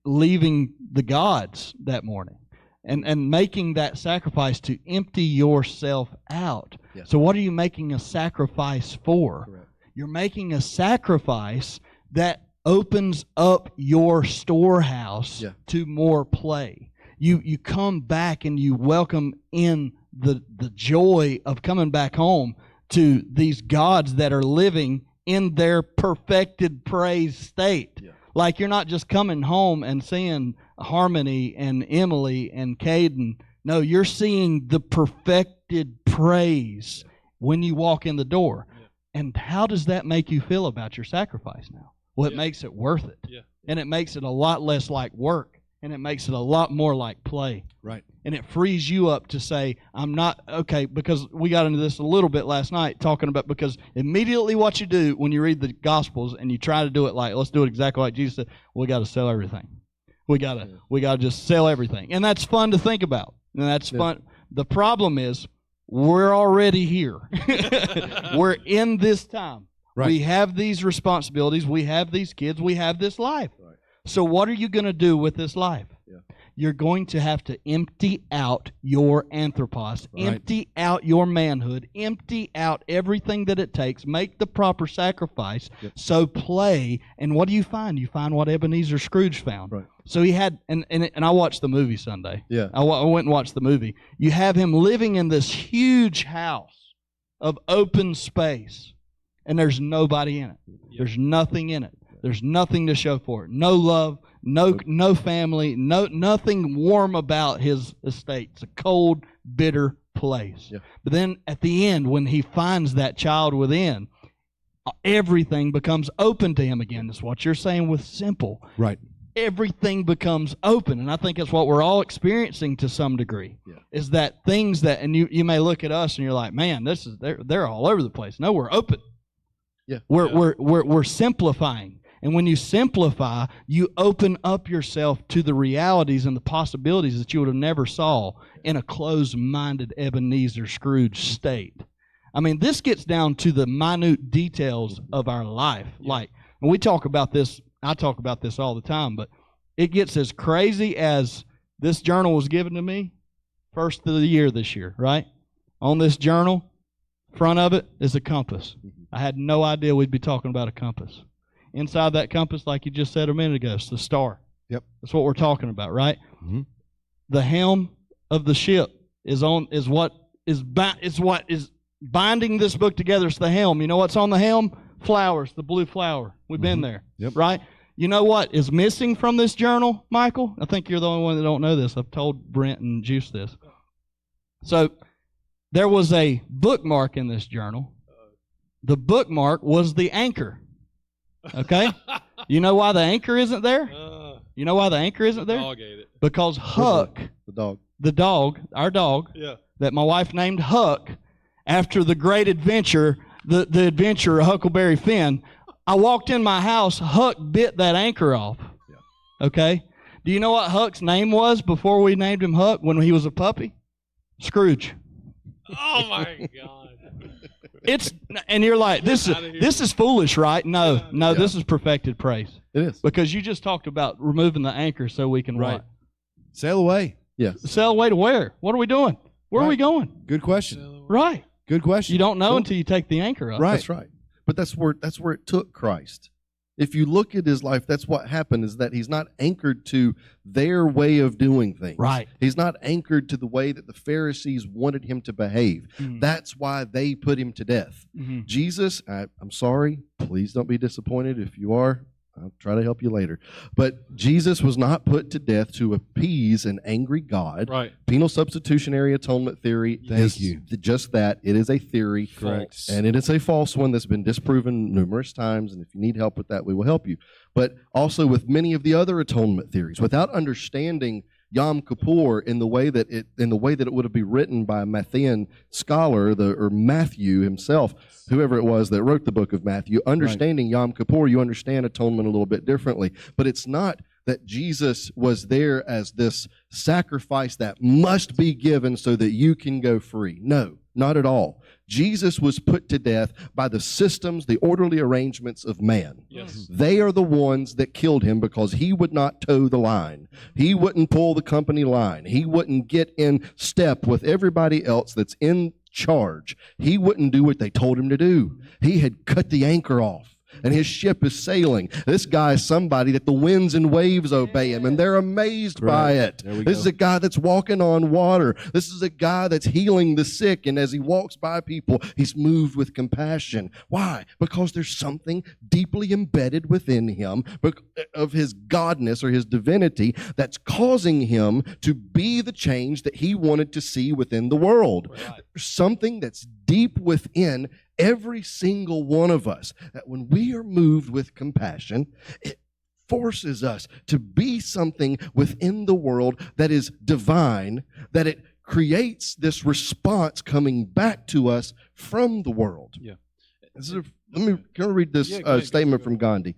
S1: leaving the gods that morning and making that sacrifice to empty yourself out. Yes. So what are you making a sacrifice for? Correct. You're making a sacrifice that opens up your storehouse to more play. You come back and you welcome in the joy of coming back home to these gods that are living in their perfected praise state. Yeah. Like you're not just coming home and seeing Harmony and Emily and Caden. No, you're seeing the perfected praise when you walk in the door. Yeah. And how does that make you feel about your sacrifice now? Well, it makes it worth it. Yeah. And it makes it a lot less like work. And it makes it a lot more like play.
S2: Right.
S1: And it frees you up to say, I'm not, okay, because we got into this a little bit last night talking about, because immediately what you do when you read the Gospels and you try to do it like, let's do it exactly like Jesus said, we got to sell everything. We got to just sell everything. And that's fun to think about. And that's fun. The problem is we're already here. We're in this time. Right. We have these responsibilities. We have these kids. We have this life. Right. So what are you going to do with this life? You're going to have to empty out your anthropos, empty out your manhood, empty out everything that it takes, make the proper sacrifice, so play. And what do you find? You find what Ebenezer Scrooge found.
S3: Right.
S1: So he had, and I watched the movie Sunday.
S3: Yeah.
S1: I went and watched the movie. You have him living in this huge house of open space, and there's nobody in it. There's nothing in it. There's nothing to show for it. No love, no family, nothing warm about his estate. It's a cold, bitter place. Yeah. But then at the end, when he finds that child within, everything becomes open to him again. That's what you're saying with simple.
S2: Right.
S1: Everything becomes open, and I think that's what we're all experiencing to some degree. Yeah. Is that things that, and you may look at us and you're like, man, they're all over the place. No, we're open. Yeah. We're simplifying. And when you simplify, you open up yourself to the realities and the possibilities that you would have never saw in a closed-minded Ebenezer Scrooge state. I mean, this gets down to the minute details of our life. Like, when we talk about this, I talk about this all the time, but it gets as crazy as this journal was given to me first of the year this year, right? On this journal, front of it is a compass. I had no idea we'd be talking about a compass. Inside that compass, like you just said a minute ago, it's the star.
S2: Yep.
S1: That's what we're talking about, right?
S2: Mm-hmm.
S1: The helm of the ship is what is binding this book together. It's the helm. You know what's on the helm? Flowers, the blue flower. We've been there, right? You know what is missing from this journal, Michael? I think you're the only one that don't know this. I've told Brent and Juice this. So there was a bookmark in this journal. The bookmark was the anchor. Okay? You know why the anchor isn't there? You know why the anchor isn't there?
S4: Dog ate it.
S1: Because Huck, the dog, our dog, that my wife named Huck, after the great adventure, the adventure of Huckleberry Finn, I walked in my house, Huck bit that anchor off. Okay? Do you know what Huck's name was before we named him Huck when he was a puppy? Scrooge.
S4: Oh, my God.
S1: And you're like, this is foolish, right? No, this is perfected praise.
S3: It is.
S1: Because you just talked about removing the anchor so we can what?
S2: Sail away.
S3: Yeah.
S1: Sail away to where? What are we doing? Where are we going?
S2: Good question.
S1: Right.
S2: Good question.
S1: You don't know until you take the anchor up.
S3: Right. That's right. But that's where it took Christ. If you look at his life, that's what happened, is that he's not anchored to their way of doing things.
S1: Right.
S3: He's not anchored to the way that the Pharisees wanted him to behave. Mm-hmm. That's why they put him to death. Mm-hmm. Jesus, I'm sorry, please don't be disappointed. If you are, I'll try to help you later. But Jesus was not put to death to appease an angry God.
S4: Right.
S3: Penal substitutionary atonement theory.
S2: Thank you.
S3: Just that. It is a theory.
S2: Correct.
S3: And it is a false one that's been disproven numerous times. And if you need help with that, we will help you. But also with many of the other atonement theories, without understanding Yom Kippur in the way that it would be written by a Matthean scholar, or Matthew himself, whoever it was that wrote the book of Matthew. Understanding Yom Kippur, you understand atonement a little bit differently. But it's not that Jesus was there as this sacrifice that must be given so that you can go free. No, not at all. Jesus was put to death by the systems, the orderly arrangements of man.
S4: Yes.
S3: They are the ones that killed him because he would not toe the line. He wouldn't pull the company line. He wouldn't get in step with everybody else that's in charge. He wouldn't do what they told him to do. He had cut the anchor off, and his ship is sailing. This guy is somebody that the winds and waves obey him, and they're amazed by it. This is a guy that's walking on water. This is a guy that's healing the sick, and as he walks by people, he's moved with compassion. Why? Because there's something deeply embedded within him of his godness or his divinity that's causing him to be the change that he wanted to see within the world. Right. There's something that's deep within every single one of us, that when we are moved with compassion, it forces us to be something within the world that is divine, that it creates this response coming back to us from the world.
S4: Yeah.
S3: Can I read this statement from Gandhi?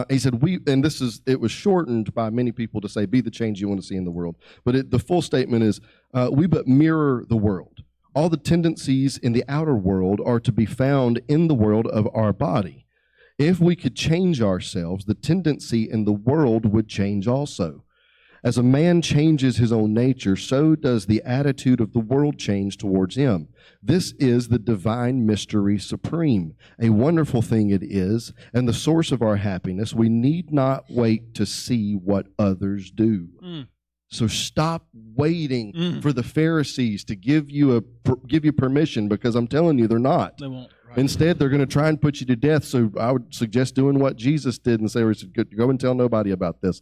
S3: He said, it was shortened by many people to say, be the change you want to see in the world. But the full statement is, we but mirror the world. All the tendencies in the outer world are to be found in the world of our body. If we could change ourselves, the tendency in the world would change also. As a man changes his own nature, so does the attitude of the world change towards him. This is the divine mystery supreme. A wonderful thing it is, and the source of our happiness. We need not wait to see what others do. So stop waiting for the Pharisees to give you permission, because I'm telling you, they're not.
S1: They won't. Right.
S3: Instead, they're going to try and put you to death. So I would suggest doing what Jesus did and say, go and tell nobody about this.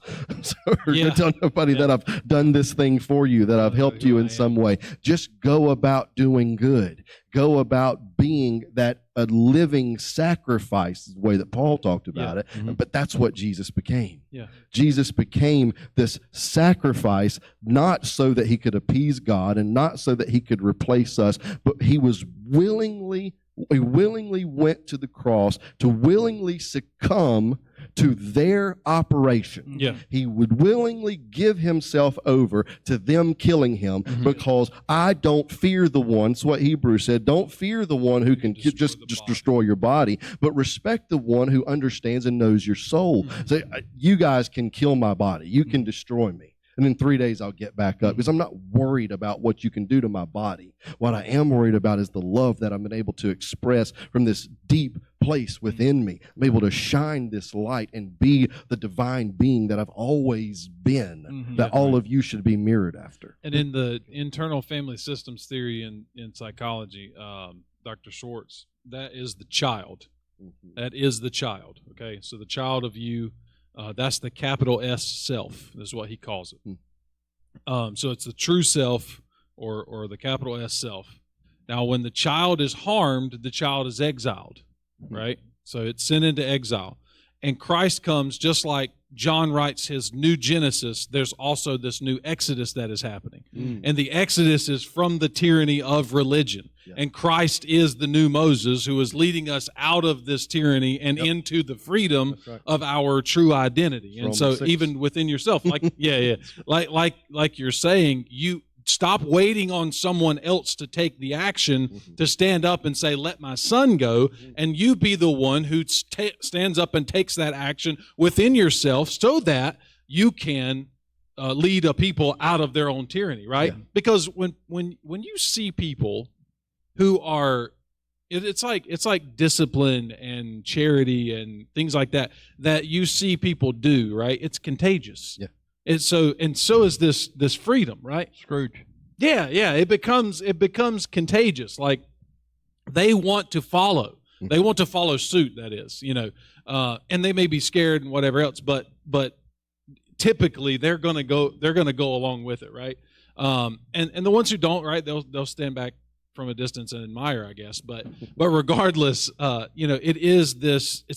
S3: Go tell nobody that I've done this thing for you, that I've helped you in some way. Just go about doing good. Go about being a living sacrifice, the way that Paul talked about it. But that's what Jesus became.
S4: Yeah.
S3: Jesus became this sacrifice, not so that he could appease God and not so that he could replace us, but he willingly went to the cross to willingly succumb to their operation.
S4: Yeah.
S3: He would willingly give himself over to them killing him, because I don't fear the one. It's what Hebrews said. Don't fear the one who can just destroy your body, but respect the one who understands and knows your soul. Say, you guys can kill my body. You can destroy me. And in 3 days, I'll get back up, because I'm not worried about what you can do to my body. What I am worried about is the love that I'm able to express from this deep place within me. I'm able to shine this light and be the divine being that I've always been, that all of you should be mirrored after.
S4: And in the internal family systems theory in psychology, Dr. Schwartz, that is the child. That is the child, okay? So the child of you, that's the capital S self, is what he calls it. So it's the true self, or the capital S self. Now, when the child is harmed, the child is exiled, right? So it's sent into exile. And Christ comes, just like John writes his new Genesis, there's also this new Exodus that is happening. And the Exodus is from the tyranny of religion. And Christ is the new Moses who is leading us out of this tyranny and into the freedom of our true identity. And so even within yourself, like like you're saying, you stop waiting on someone else to take the action to stand up and say, let my son go, and you be the one who stands up and takes that action within yourself, so that you can lead a people out of their own tyranny, right? Because when you see people who are, it's like discipline and charity and things like that you see people do, right? It's contagious. Yeah. And so is this freedom, right?
S1: Scrooge.
S4: Yeah. It becomes contagious. Like, they want to follow. They want to follow suit. That is, and they may be scared and whatever else, but typically they're gonna go along with it, right? And the ones who don't, right? They'll stand back from a distance and admire, I guess. But regardless, it's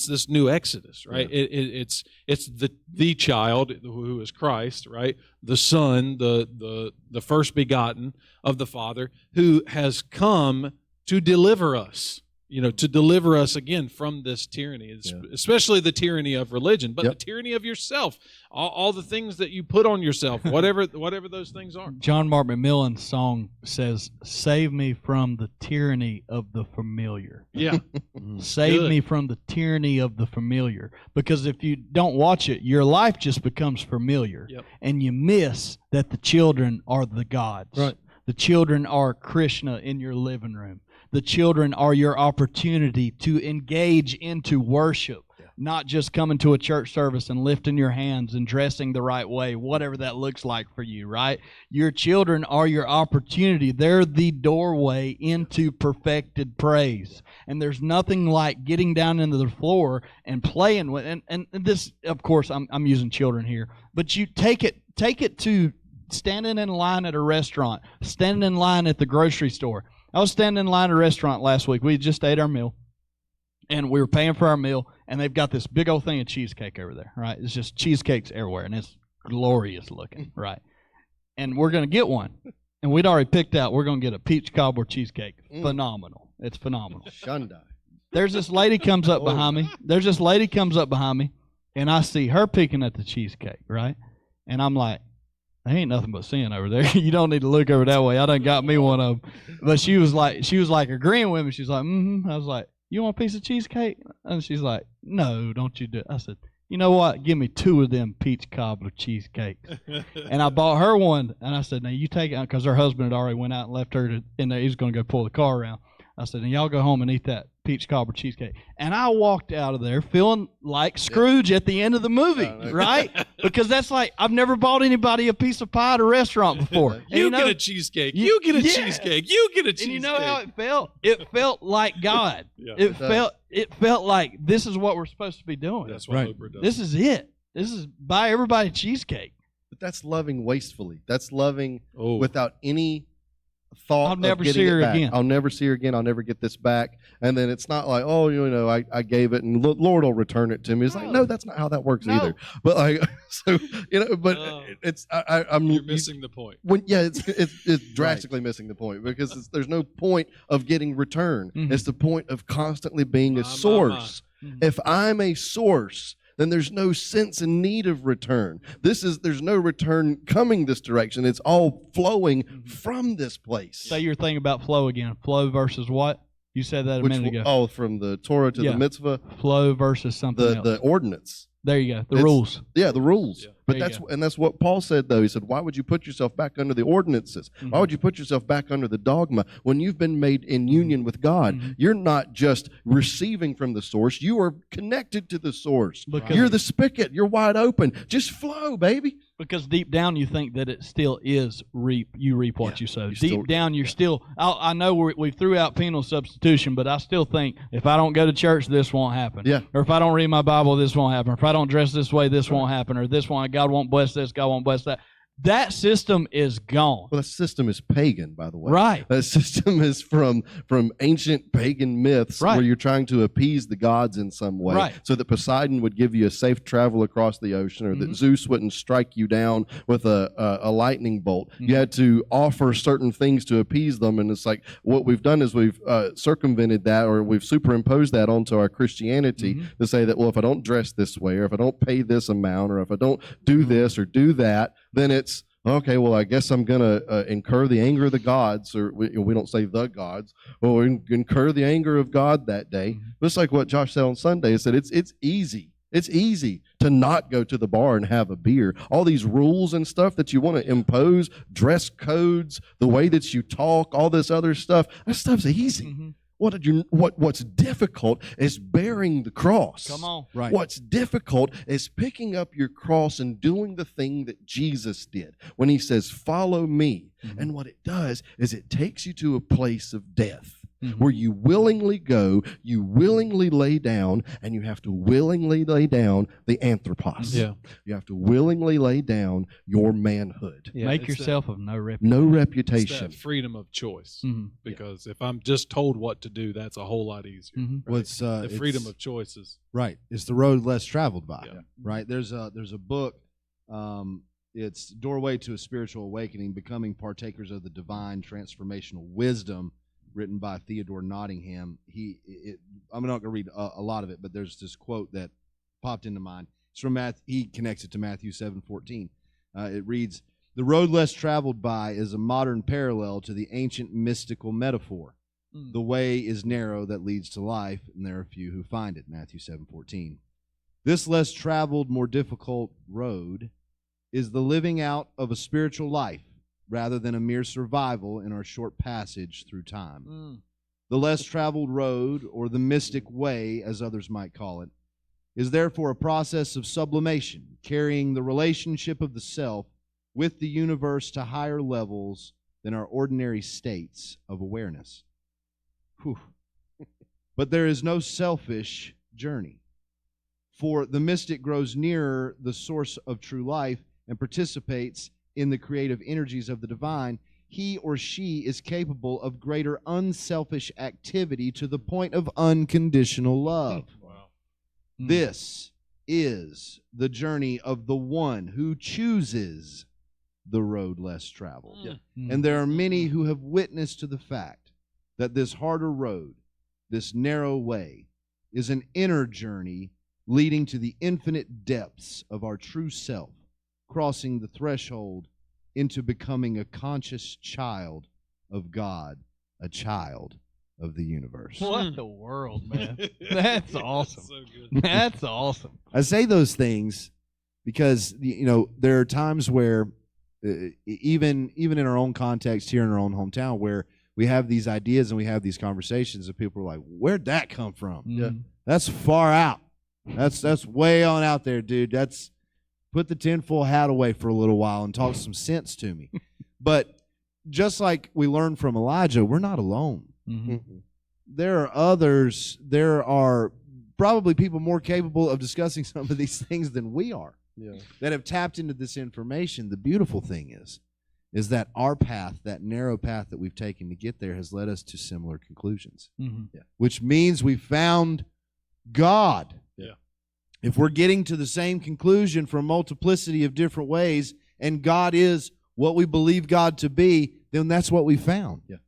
S4: this new Exodus, right? Yeah. It's the child who is Christ, right? The Son, the first begotten of the Father, who has come to deliver us. To deliver us again from this tyranny, especially the tyranny of religion, but the tyranny of yourself, all the things that you put on yourself, whatever those things are.
S1: John Mark McMillan's song says, "Save me from the tyranny of the familiar."
S4: Yeah.
S1: Save me from the tyranny of the familiar. Because if you don't watch it, your life just becomes familiar, and you miss that the children are the gods.
S3: Right.
S1: The children are Krishna in your living room. The children are your opportunity to engage into worship, not just coming to a church service and lifting your hands and dressing the right way, whatever that looks like for you, right? Your children are your opportunity. They're the doorway into perfected praise. And there's nothing like getting down into the floor and playing with, and this, of course, I'm using children here, but you take it to standing in line at a restaurant, standing in line at the grocery store. I was standing in line at a restaurant last week. We just ate our meal, and we were paying for our meal, and they've got this big old thing of cheesecake over there, right? It's just cheesecakes everywhere, and it's glorious looking, right? And we're going to get one, and we'd already picked out we're going to get a peach cobbler cheesecake. Phenomenal. It's phenomenal.
S3: Shundai.
S1: There's this lady comes up behind me. And I see her picking at the cheesecake, right? And I'm like, there ain't nothing but sin over there. You don't need to look over that way. I done got me one of them. But she was like agreeing with me. She's like, I was like, you want a piece of cheesecake? And she's like, no, don't you do it. I said, you know what? Give me 2 of them peach cobbler cheesecakes. And I bought her one, and I said, now you take it, because her husband had already went out and left her in there. He was going to go pull the car around. I said, and y'all go home and eat that peach cobbler cheesecake. And I walked out of there feeling like Scrooge at the end of the movie, right? Because that's like, I've never bought anybody a piece of pie at a restaurant before.
S4: You get a cheesecake. You get a cheesecake. You get a cheesecake.
S1: And you know how it felt? It felt like God.
S4: Yeah.
S1: It felt like this is what we're supposed to be doing.
S4: That's what Oprah does.
S1: This is it. This is buy everybody cheesecake.
S3: But that's loving wastefully. That's loving without any thought
S1: I'll never
S3: of getting
S1: see her
S3: it back.
S1: again.
S3: I'll never see her again. I'll never get this back. And then it's not like, oh, you know, I gave it and Lord will return it to me. It's like, no, that's not how that works either. But like, so, you know, but I'm
S4: You're missing the point.
S3: It's drastically missing the point, because there's no point of getting return.
S1: Mm-hmm.
S3: It's the point of constantly being a source.
S1: Mm-hmm.
S3: If I'm a source, then there's no sense and need of return. There's no return coming this direction. It's all flowing from this place.
S1: Say your thing about flow again. Flow versus what? You said that a minute ago.
S3: Oh, from the Torah to the mitzvah.
S1: Flow versus something else.
S3: The ordinance.
S1: There you go. The rules.
S3: Yeah, the rules.
S4: Yeah.
S3: But that's what Paul said, though. He said, why would you put yourself back under the ordinances?
S1: Mm-hmm.
S3: Why would you put yourself back under the dogma when you've been made in union with God?
S1: Mm-hmm.
S3: You're not just receiving from the source. You are connected to the source. You're the spigot. You're wide open. Just flow, baby.
S1: Because deep down you think that it still is you reap what you sow. Deep down you're still, I know we threw out penal substitution, but I still think if I don't go to church, this won't happen.
S3: Yeah.
S1: Or if I don't read my Bible, this won't happen. Or if I don't dress this way, this won't happen. Or this one, God won't bless this, God won't bless that. That system is gone.
S3: Well, that system is pagan, by the way.
S1: Right.
S3: That system is from ancient pagan myths where you're trying to appease the gods in some way.
S1: Right.
S3: So that Poseidon would give you a safe travel across the ocean, or that Zeus wouldn't strike you down with a lightning bolt. You had to offer certain things to appease them, and it's like what we've done is we've circumvented that, or we've superimposed that onto our Christianity to say that, well, if I don't dress this way, or if I don't pay this amount, or if I don't do this or do that, then it's okay, well, I guess I'm going to incur the anger of the gods, or we don't say the gods, or incur the anger of God that day. Just like what Josh said on Sunday, he said it's easy. It's easy to not go to the bar and have a beer. All these rules and stuff that you want to impose, dress codes, the way that you talk, all this other stuff, that stuff's easy. What's difficult is bearing the cross.
S1: Come on.
S3: Right. What's difficult is picking up your cross and doing the thing that Jesus did when he says, follow me. And what it does is it takes you to a place of death where you willingly go, you willingly lay down, and you have to willingly lay down the anthropos.
S4: Yeah.
S3: You have to willingly lay down your manhood.
S1: Yeah, Make yourself of no reputation.
S3: No
S4: It's
S3: reputation.
S4: that freedom of choice. Because if I'm just told what to do, that's a whole lot easier. Right? The freedom of choice is
S2: right. It's the road less traveled by.
S4: Yeah.
S2: Right. There's a book. It's Doorway to a Spiritual Awakening: Becoming Partakers of the Divine Transformational Wisdom, written by Theodore Nottingham. I'm not going to read a lot of it, but there's this quote that popped into mind. It's from he connects it to Matthew 7:14. It reads, "The road less traveled by is a modern parallel to the ancient mystical metaphor. The way is narrow that leads to life, and there are few who find it." Matthew 7:14. This less traveled, more difficult road is the living out of a spiritual life rather than a mere survival in our short passage through time. The less traveled road, or the mystic way, as others might call it, is therefore a process of sublimation, carrying the relationship of the self with the universe to higher levels than our ordinary states of awareness. But there is no selfish journey, for the mystic grows nearer the source of true life and participates in the creative energies of the divine. He or she is capable of greater unselfish activity to the point of unconditional love.
S4: wow.
S2: This is the journey of the one who chooses the road less traveled. And there are many who have witnessed to the fact that this harder road, this narrow way, is an inner journey leading to the infinite depths of our true self, crossing the threshold into becoming a conscious child of God, a child of the universe.
S1: What the world, man? That's awesome.
S4: So good.
S1: That's awesome.
S2: I say those things because there are times where even in our own context here in our own hometown where we have these ideas and we have these conversations and people are like, where'd that come from?
S1: Yeah.
S2: That's far out. That's way on out there, dude. That's put the tinfoil hat away for a little while and talk some sense to me. But just like we learned from Elijah, we're not alone.
S1: Mm-hmm.
S2: There are others. There are probably people more capable of discussing some of these things than we are that have tapped into this information. The beautiful thing is that our path, that narrow path that we've taken to get there, has led us to similar conclusions, which means we found God.
S4: Yeah.
S2: If we're getting to the same conclusion from a multiplicity of different ways, and God is what we believe God to be, then that's what we found.
S3: Yeah.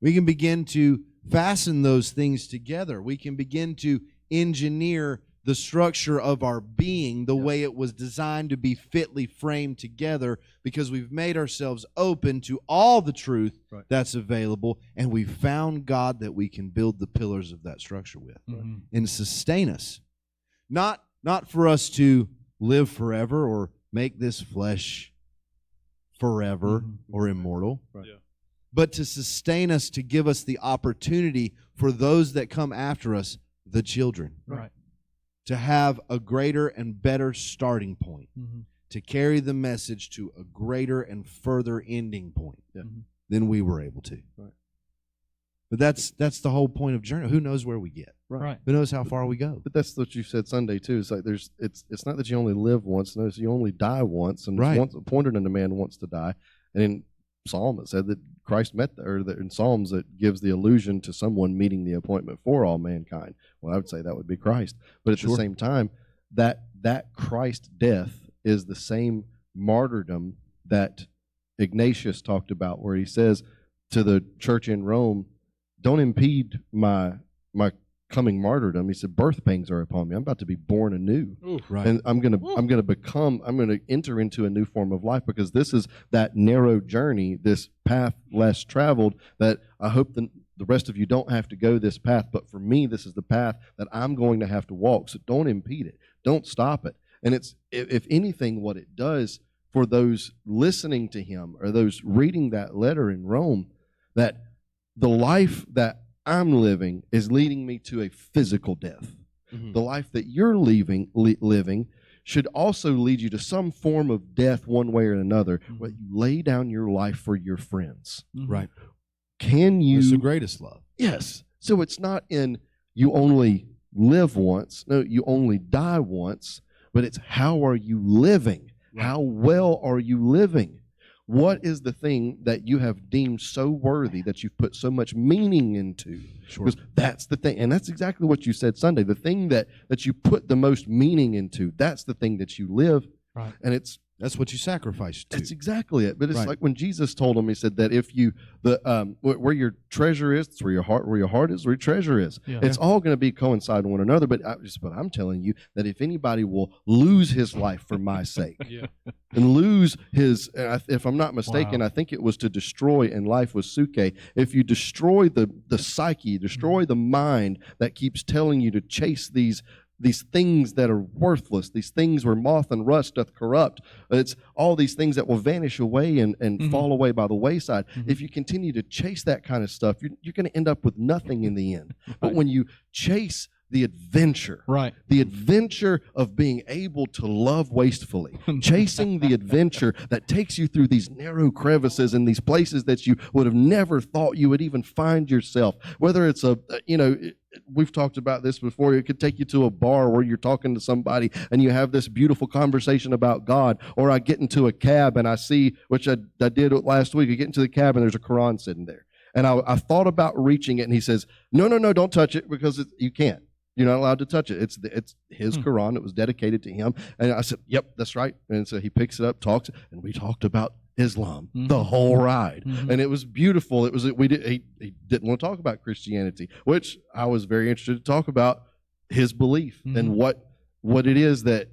S2: We can begin to fasten those things together. We can begin to engineer the structure of our being the way it was designed to be fitly framed together, because we've made ourselves open to all the truth that's available, and we've found God that we can build the pillars of that structure with and sustain us. Not for us to live forever or make this flesh forever or immortal, but to sustain us, to give us the opportunity for those that come after us, the children, to have a greater and better starting point, to carry the message to a greater and further ending point than we were able to. But that's the whole point of journey. Who knows where we get?
S1: Right.
S2: Who knows how far we go?
S3: But that's what you said Sunday too. It's like it's not that you only live once. No, it's you only die once, and
S2: Right.
S3: once appointed unto man wants to die. And in Psalm it said that Christ in Psalms it gives the allusion to someone meeting the appointment for all mankind. Well, I would say that would be Christ. But at the same time, that Christ death is the same martyrdom that Ignatius talked about, where he says to the church in Rome, "Don't impede my coming martyrdom." He said, "Birth pangs are upon me. I'm about to be born anew, and I'm gonna enter into a new form of life, because this is that narrow journey, this path less traveled, that I hope the rest of you don't have to go this path, but for me, this is the path that I'm going to have to walk. So don't impede it. Don't stop it." And it's, if anything, what it does for those listening to him or those reading that letter in Rome, that the life that I'm living is leading me to a physical death. The life that you're living should also lead you to some form of death one way or another, where you lay down your life for your friends.
S2: Right.
S3: Can you...
S2: It's the greatest love.
S3: Yes. So it's not in you only live once. No, you only die once. But it's how are you living? How well are you living? What is the thing that you have deemed so worthy that you've put so much meaning into? Because that's the thing. And that's exactly what you said Sunday. The thing that you put the most meaning into, that's the thing that you live.
S1: Right.
S3: And
S2: that's what you sacrifice to.
S3: That's exactly it. But it's like when Jesus told him, he said that if you, where your treasure is, it's where your heart is, where your treasure is.
S1: Yeah.
S3: It's all going to be coincide with one another. But I'm telling you that if anybody will lose his life for my sake, and lose his, if I'm not mistaken, I think it was to destroy, and life was suke. If you destroy the psyche, destroy the mind that keeps telling you to chase these things that are worthless, these things where moth and rust doth corrupt. It's all these things that will vanish away and fall away by the wayside. If you continue to chase that kind of stuff, you're going to end up with nothing in the end. But when you chase the adventure, the adventure of being able to love wastefully, chasing the adventure that takes you through these narrow crevices and these places that you would have never thought you would even find yourself, whether it's we've talked about this before. It could take you to a bar where you're talking to somebody and you have this beautiful conversation about God. Or I get into a cab and I see, which I did last week, I get into the cab and there's a Quran sitting there. And I thought about reaching it, and he says, no, don't touch it, because you can't. You're not allowed to touch it. It's his Quran. It was dedicated to him. And I said, yep, that's right. And so he picks it up, talks, and we talked about Islam the whole ride. And it was beautiful. He didn't want to talk about Christianity, which I was very interested to talk about his belief and what it is that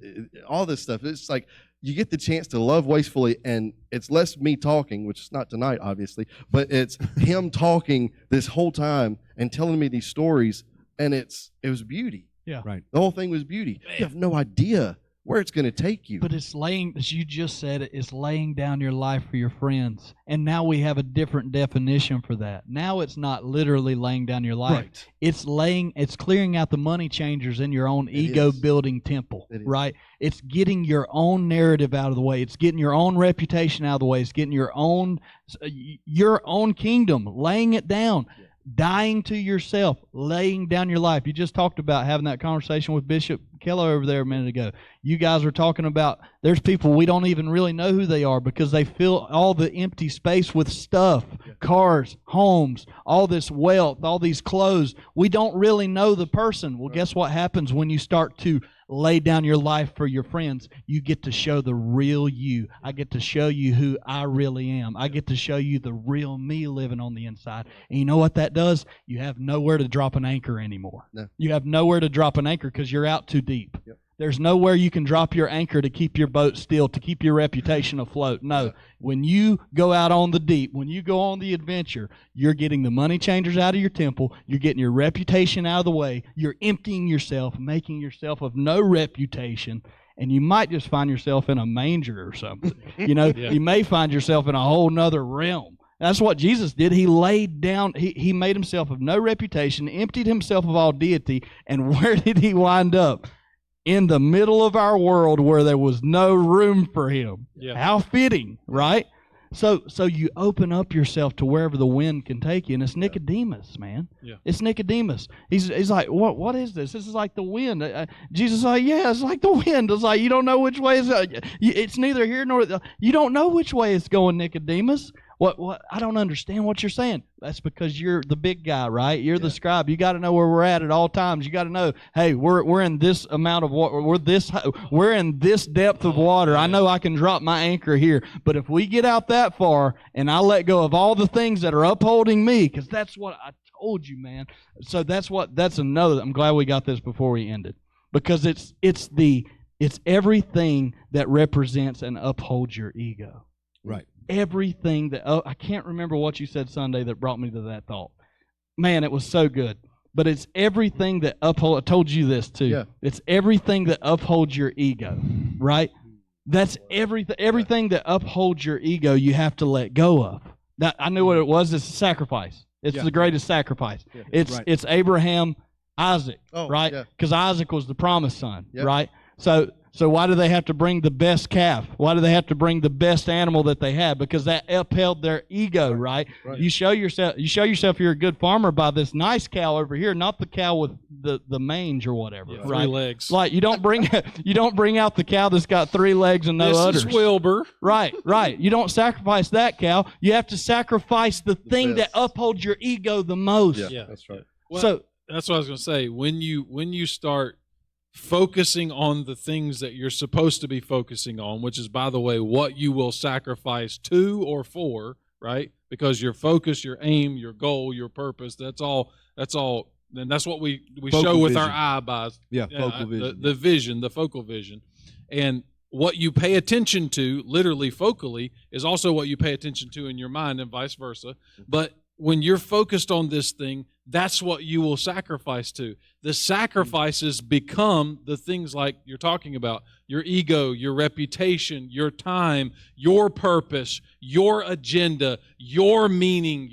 S3: all this stuff. It's like you get the chance to love wastefully, and it's less me talking, which is not tonight, obviously, but it's him talking this whole time and telling me these stories, and it was beauty.
S1: Yeah.
S2: Right.
S3: The whole thing was beauty. You have no idea where it's going to take you.
S1: But it's laying, as you just said, it's laying down your life for your friends. And now we have a different definition for that. Now it's not literally laying down your life.
S2: Right.
S1: It's clearing out the money changers in your own ego-building temple, right? It's getting your own narrative out of the way. It's getting your own reputation out of the way. It's getting your own kingdom, laying it down. Yeah. Dying to yourself, laying down your life. You just talked about having that conversation with Bishop Keller over there a minute ago. You guys were talking about there's people we don't even really know who they are because they fill all the empty space with stuff, cars, homes, all this wealth, all these clothes. We don't really know the person. Well, guess what happens when you start to lay down your life for your friends? You get to show the real you. I get to show you who I really am. I get to show you the real me living on the inside. And you know what that does? You have nowhere to drop an anchor anymore.
S3: No.
S1: You have nowhere to drop an anchor because you're out too deep.
S3: Yep.
S1: There's nowhere you can drop your anchor to keep your boat still, to keep your reputation afloat. No. When you go out on the deep, when you go on the adventure, you're getting the money changers out of your temple. You're getting your reputation out of the way. You're emptying yourself, making yourself of no reputation, and you might just find yourself in a manger or something. You may find yourself in a whole nother realm. That's what Jesus did. He laid down, he made himself of no reputation, emptied himself of all deity, and where did he wind up? In the middle of our world where there was no room for him. Yeah. How fitting, right? So you open up yourself to wherever the wind can take you, and it's Nicodemus, man. Yeah. It's Nicodemus. He's like, what is this? This is like the wind. Jesus is like, yeah, it's like the wind. It's like you don't know which way it's neither here nor you don't know which way it's going, Nicodemus. What? I don't understand what you're saying. That's because you're the big guy, right? You're the scribe. You got to know where we're at all times. You got to know, hey, we're in this amount of water. We're in this depth of water. I know I can drop my anchor here. But if we get out that far and I let go of all the things that are upholding me, because that's what I told you, man. So that's another. I'm glad we got this before we ended, because it's everything that represents and upholds your ego.
S2: Right.
S1: Everything that I can't remember what you said Sunday that brought me to that thought. Man, it was so good. But it's everything that upholds. I told you this too. Yeah. It's everything that upholds your ego, right? That's everything that upholds your ego. You have to let go of. That I knew what it was. It's a sacrifice. It's the greatest sacrifice. Yeah. It's Abraham, Isaac, right? Because Isaac was the promised son, right? So why do they have to bring the best calf? Why do they have to bring the best animal that they had? Because that upheld their ego, right? You show yourself you're a good farmer by this nice cow over here, not the cow with the mange or whatever, right?
S4: 3 legs.
S1: Like you don't bring out the cow that's got 3 legs and no udders.
S4: This is Wilbur.
S1: Right. You don't sacrifice that cow. You have to sacrifice the thing that upholds your ego the most.
S3: Yeah. That's right.
S4: Well, so that's what I was going to say. When you start focusing on the things that you're supposed to be focusing on, which is, by the way, what you will sacrifice to or for, right? Because your focus, your aim, your goal, your purpose, that's all, and that's what we show with our eye by
S2: focal vision.
S4: The vision, the focal vision. And what you pay attention to, literally focally, is also what you pay attention to in your mind and vice versa. But when you're focused on this thing, that's what you will sacrifice to. The sacrifices become the things like you're talking about: your ego, your reputation, your time, your purpose, your agenda, your meaning,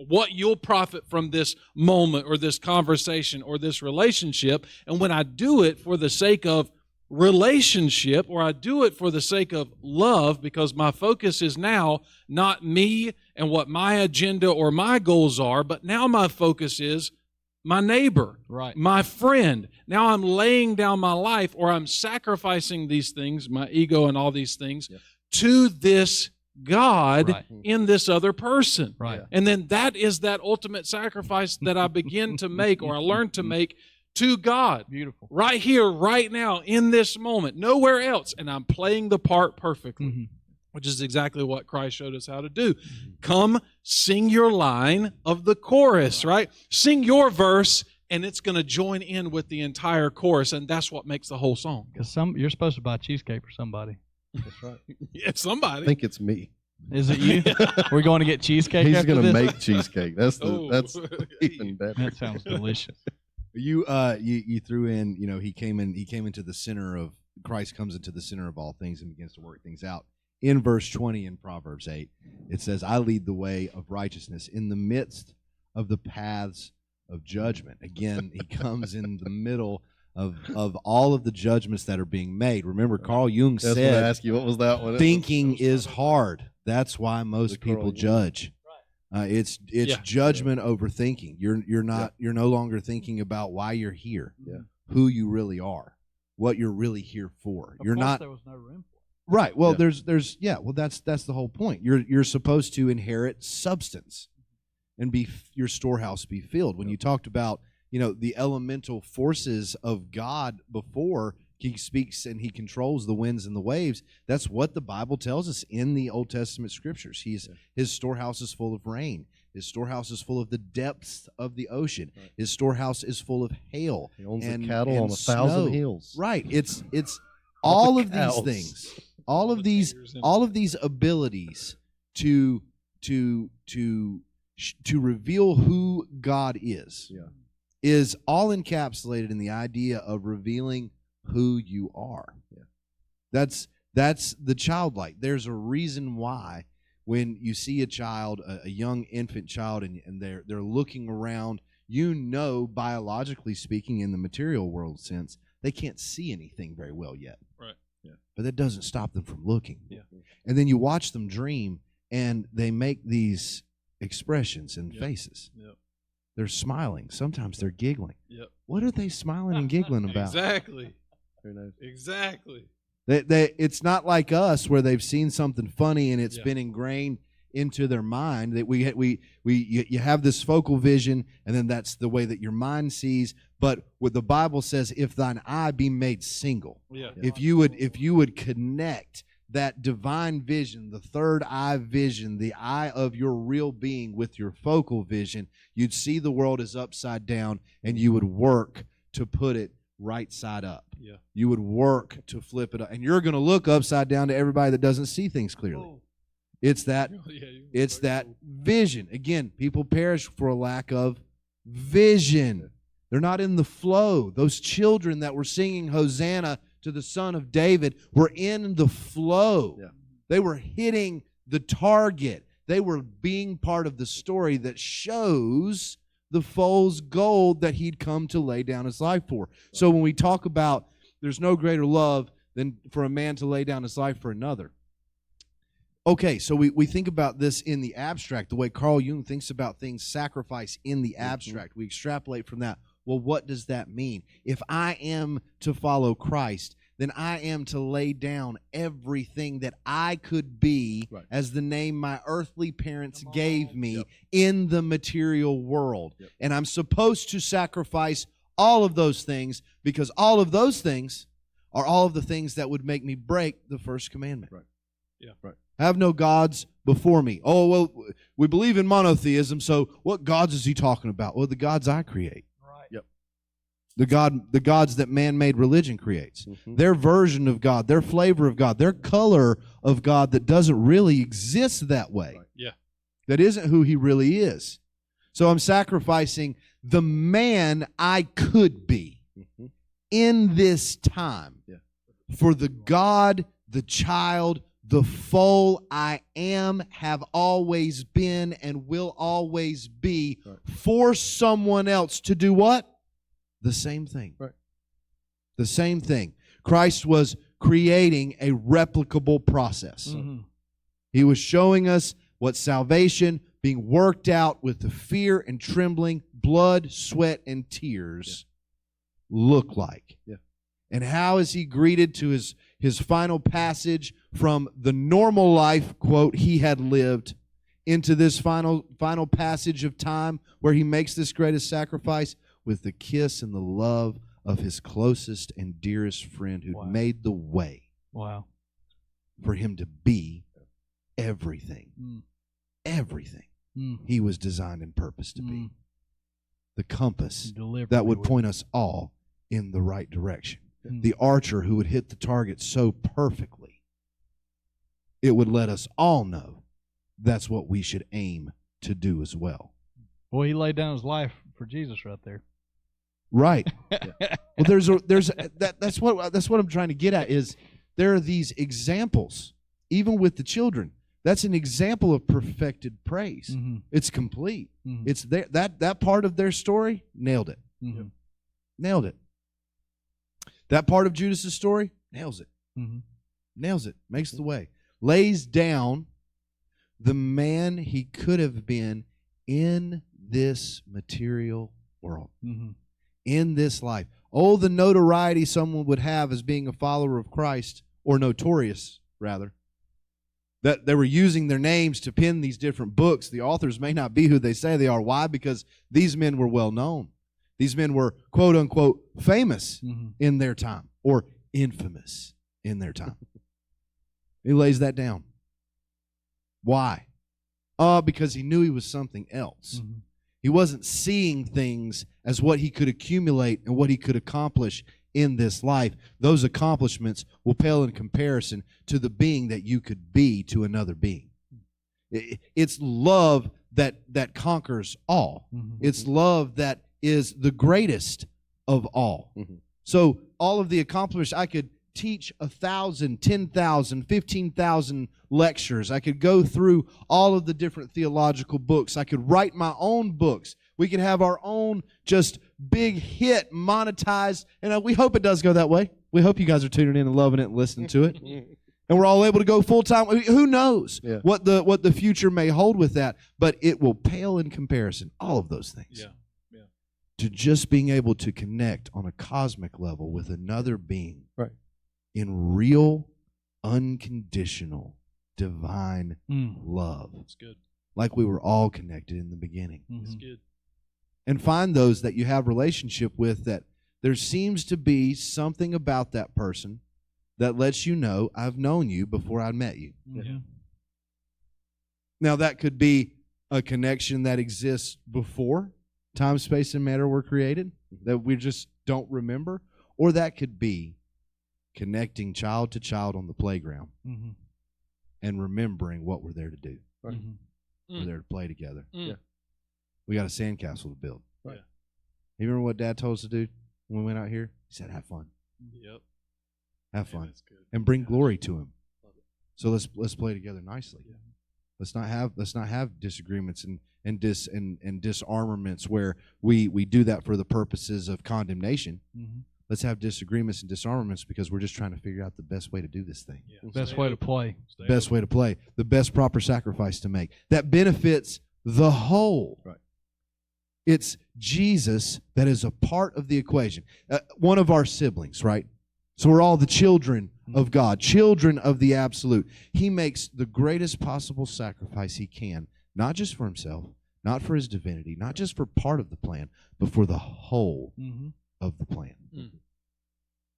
S4: what you'll profit from this moment or this conversation or this relationship. And when I do it for the sake of relationship, or I do it for the sake of love, because my focus is now not me and what my agenda or my goals are, but now my focus is my neighbor, my friend. Now I'm laying down my life, or I'm sacrificing these things, my ego and all these things, to this God in this other person. Right. And then that is that ultimate sacrifice that I begin to make, or I learn to make, to God. Beautiful. Right here, right now, in this moment, nowhere else. And I'm playing the part perfectly, which is exactly what Christ showed us how to do. Come, sing your line of the chorus, right? Sing your verse, and it's going to join in with the entire chorus, and that's what makes the whole song.
S1: Because you're supposed to buy cheesecake for somebody.
S3: That's right.
S4: Yeah,
S3: I
S4: somebody.
S3: think it's me.
S1: Is it you? We're going to get cheesecake.
S3: He's
S1: after
S3: going to
S1: this?
S3: make cheesecake. That's
S4: Oh.
S3: even better.
S1: That sounds delicious.
S2: You threw in, he came into the center of Christ, comes into the center of all things and begins to work things out. In verse 20 in Proverbs 8, it says, I lead the way of righteousness in the midst of the paths of judgment. Again, he comes in the middle of all of the judgments that are being made. Remember, Carl Jung
S3: That's what I
S2: said,
S3: asked you. What was that one?
S2: thinking is hard. That's why most
S3: The Carl
S2: people
S3: Jung.
S2: judge. It's
S4: Yeah.
S2: judgment over thinking. You're no longer thinking about why you're here,
S3: Yeah.
S2: who you really are, what you're really here for. You're not
S1: There was no room for
S2: right. Well,
S3: Yeah.
S2: there's well, that's the whole point. You're supposed to inherit substance and your storehouse be filled. When you talked about the elemental forces of God before, he speaks and he controls the winds and the waves. That's what the Bible tells us in the Old Testament scriptures. His storehouse is full of rain. His storehouse is full of the depths of the ocean.
S3: Right.
S2: His storehouse is full of hail.
S3: He owns
S2: and
S3: the cattle
S2: and
S3: on 1,000
S2: snow.
S3: hills.
S2: Right. It's
S3: All
S2: all
S3: the
S2: of
S3: cows.
S2: these things.
S4: All the tigers and-
S2: All of these abilities to reveal who God is.
S3: Yeah.
S2: Is all encapsulated in the idea of revealing who you are.
S3: Yeah.
S2: That's the childlike. There's a reason why when you see a child, a young infant child, and they're looking around, biologically speaking, in the material world sense, they can't see anything very well yet.
S4: Right.
S3: Yeah.
S2: But that doesn't stop them from looking.
S4: Yeah.
S2: And then you watch them dream, and they make these expressions and
S4: Yep.
S2: faces.
S4: Yep.
S2: They're smiling. Sometimes they're giggling.
S4: Yep.
S2: What are they smiling and giggling about?
S4: Exactly.
S3: Very nice.
S4: Exactly.
S2: It's not like us where they've seen something funny and it's
S4: Yeah.
S2: been ingrained into their mind. That you have this focal vision, and then that's the way that your mind sees. But what the Bible says, if thine eye be made single,
S4: Yeah.
S2: if you would connect that divine vision, the third eye vision, the eye of your real being with your focal vision, you'd see the world as upside down, and you would work to put it right side up.
S4: Yeah.
S2: You would work to flip it up, and you're going to look upside down to everybody that doesn't see things clearly.
S4: Oh.
S2: It's that
S4: Yeah,
S2: it's that vision. Again, people perish for a lack of vision. They're not in the flow. Those children that were singing Hosanna to the Son of David were in the flow.
S3: Yeah.
S2: They were hitting the target. They were being part of the story that shows the foal's gold that he'd come to lay down his life for. So when we talk about there's no greater love than for a man to lay down his life for another. Okay, so we think about this in the abstract, the way Carl Jung thinks about things, sacrifice in the abstract. We extrapolate from that. Well, what does that mean? If I am to follow Christ, then I am to lay down everything that I could be
S3: Right.
S2: as the name my earthly parents gave me
S3: Yep.
S2: in the material world.
S3: Yep.
S2: And I'm supposed to sacrifice all of those things because all of those things are all of the things that would make me break the first commandment.
S3: Right.
S4: Yeah.
S3: Right.
S2: Have no gods before me. Oh, well, we believe in monotheism, so what gods is he talking about? Well, the gods I create.
S1: Right.
S3: Yep.
S2: The gods that man-made religion creates.
S3: Mhm.
S2: Their version of God, their flavor of God, their color of God that doesn't really exist that way.
S3: Right.
S4: Yeah.
S2: That isn't who he really is. So I'm sacrificing the man I could be
S3: Mhm.
S2: in this time
S3: Yeah.
S2: for the God, the child, the foal I am, have always been, and will always be
S3: Right.
S2: for someone else to do what? The same thing.
S3: Right.
S2: The same thing. Christ was creating a replicable process.
S1: Mhm.
S2: He was showing us what salvation, being worked out with the fear and trembling, blood, sweat, and tears, look like.
S3: Yeah.
S2: And how is he greeted to his final passage from the normal life, quote, he had lived into this final passage of time where he makes this greatest sacrifice with the kiss and the love of his closest and dearest friend who
S1: Wow.
S2: made the way
S1: Wow.
S2: for him to be everything.
S1: Mm.
S2: Everything
S1: Mm.
S2: he was designed and purposed to be.
S1: Mm.
S2: The compass
S1: Deliberately
S2: that would
S1: with-
S2: point us all in the right direction.
S1: Mm.
S2: The archer who would hit the target so perfectly it would let us all know that's what we should aim to do as well.
S1: Boy, he laid down his life for Jesus right there.
S2: Right. Well, that's what I'm trying to get at is there are these examples, even with the children. That's an example of perfected praise.
S1: Mm-hmm.
S2: It's complete.
S1: Mm-hmm.
S2: It's there. That part of their story nailed it.
S1: Mm-hmm.
S2: Nailed it. That part of Judas's story nails it.
S1: Mm-hmm.
S2: Nails it. Makes the way. Lays down the man he could have been in this material world.
S1: Mm-hmm.
S2: In this life. Oh, the notoriety someone would have as being a follower of Christ, or notorious, rather. That they were using their names to pen these different books. The authors may not be who they say they are. Why? Because these men were well known. These men were, quote unquote, famous in their time, or infamous in their time. He lays that down. Why? Because he knew he was something else.
S1: Mm-hmm.
S2: He wasn't seeing things as what he could accumulate and what he could accomplish in this life. Those accomplishments will pale in comparison to the being that you could be to another being. It's love that conquers all.
S1: Mm-hmm.
S2: It's love that is the greatest of all. Mm-hmm. So all of the accomplishments, I could teach 1,000, 10,000, 15,000 lectures. I could go through all of the different theological books. I could write my own books. We could have our own just big hit monetized. And we hope it does go that way. We hope you guys are tuning in and loving it and listening to it. And we're all able to go full time. Who knows what the future may hold with that. But it will pale in comparison. All of those things.
S4: Yeah.
S2: To just being able to connect on a cosmic level with another being.
S3: Right.
S2: In real, unconditional, divine love.
S4: That's good.
S2: Like we were all connected in the beginning.
S4: That's good.
S2: And find those that you have relationship with that there seems to be something about that person that lets you know, I've known you before I met you.
S4: Yeah.
S2: Now, that could be a connection that exists before time, space, and matter were created that we just don't remember. Or that could be connecting child to child on the playground and remembering what we're there to do.
S3: Right.
S2: We're there to play together.
S4: Yeah.
S2: We got a sandcastle to build.
S3: Right.
S2: You remember what Dad told us to do when we went out here? He said, have fun.
S4: Yep.
S2: Have fun.
S4: That's good.
S2: And bring glory to him. So let's play together nicely.
S4: Yeah.
S2: Let's not have disagreements and disarmaments where we do that for the purposes of condemnation. Let's have disagreements and disarmaments because we're just trying to figure out the best way to do this thing.
S4: Yeah.
S1: Best way to play.
S2: Best way to play. The best proper sacrifice to make. That benefits the whole.
S3: Right.
S2: It's Jesus that is a part of the equation. One of our siblings, right? So we're all the children of God, children of the absolute. He makes the greatest possible sacrifice he can, not just for himself, not for his divinity, not just for part of the plan, but for the whole of the plan.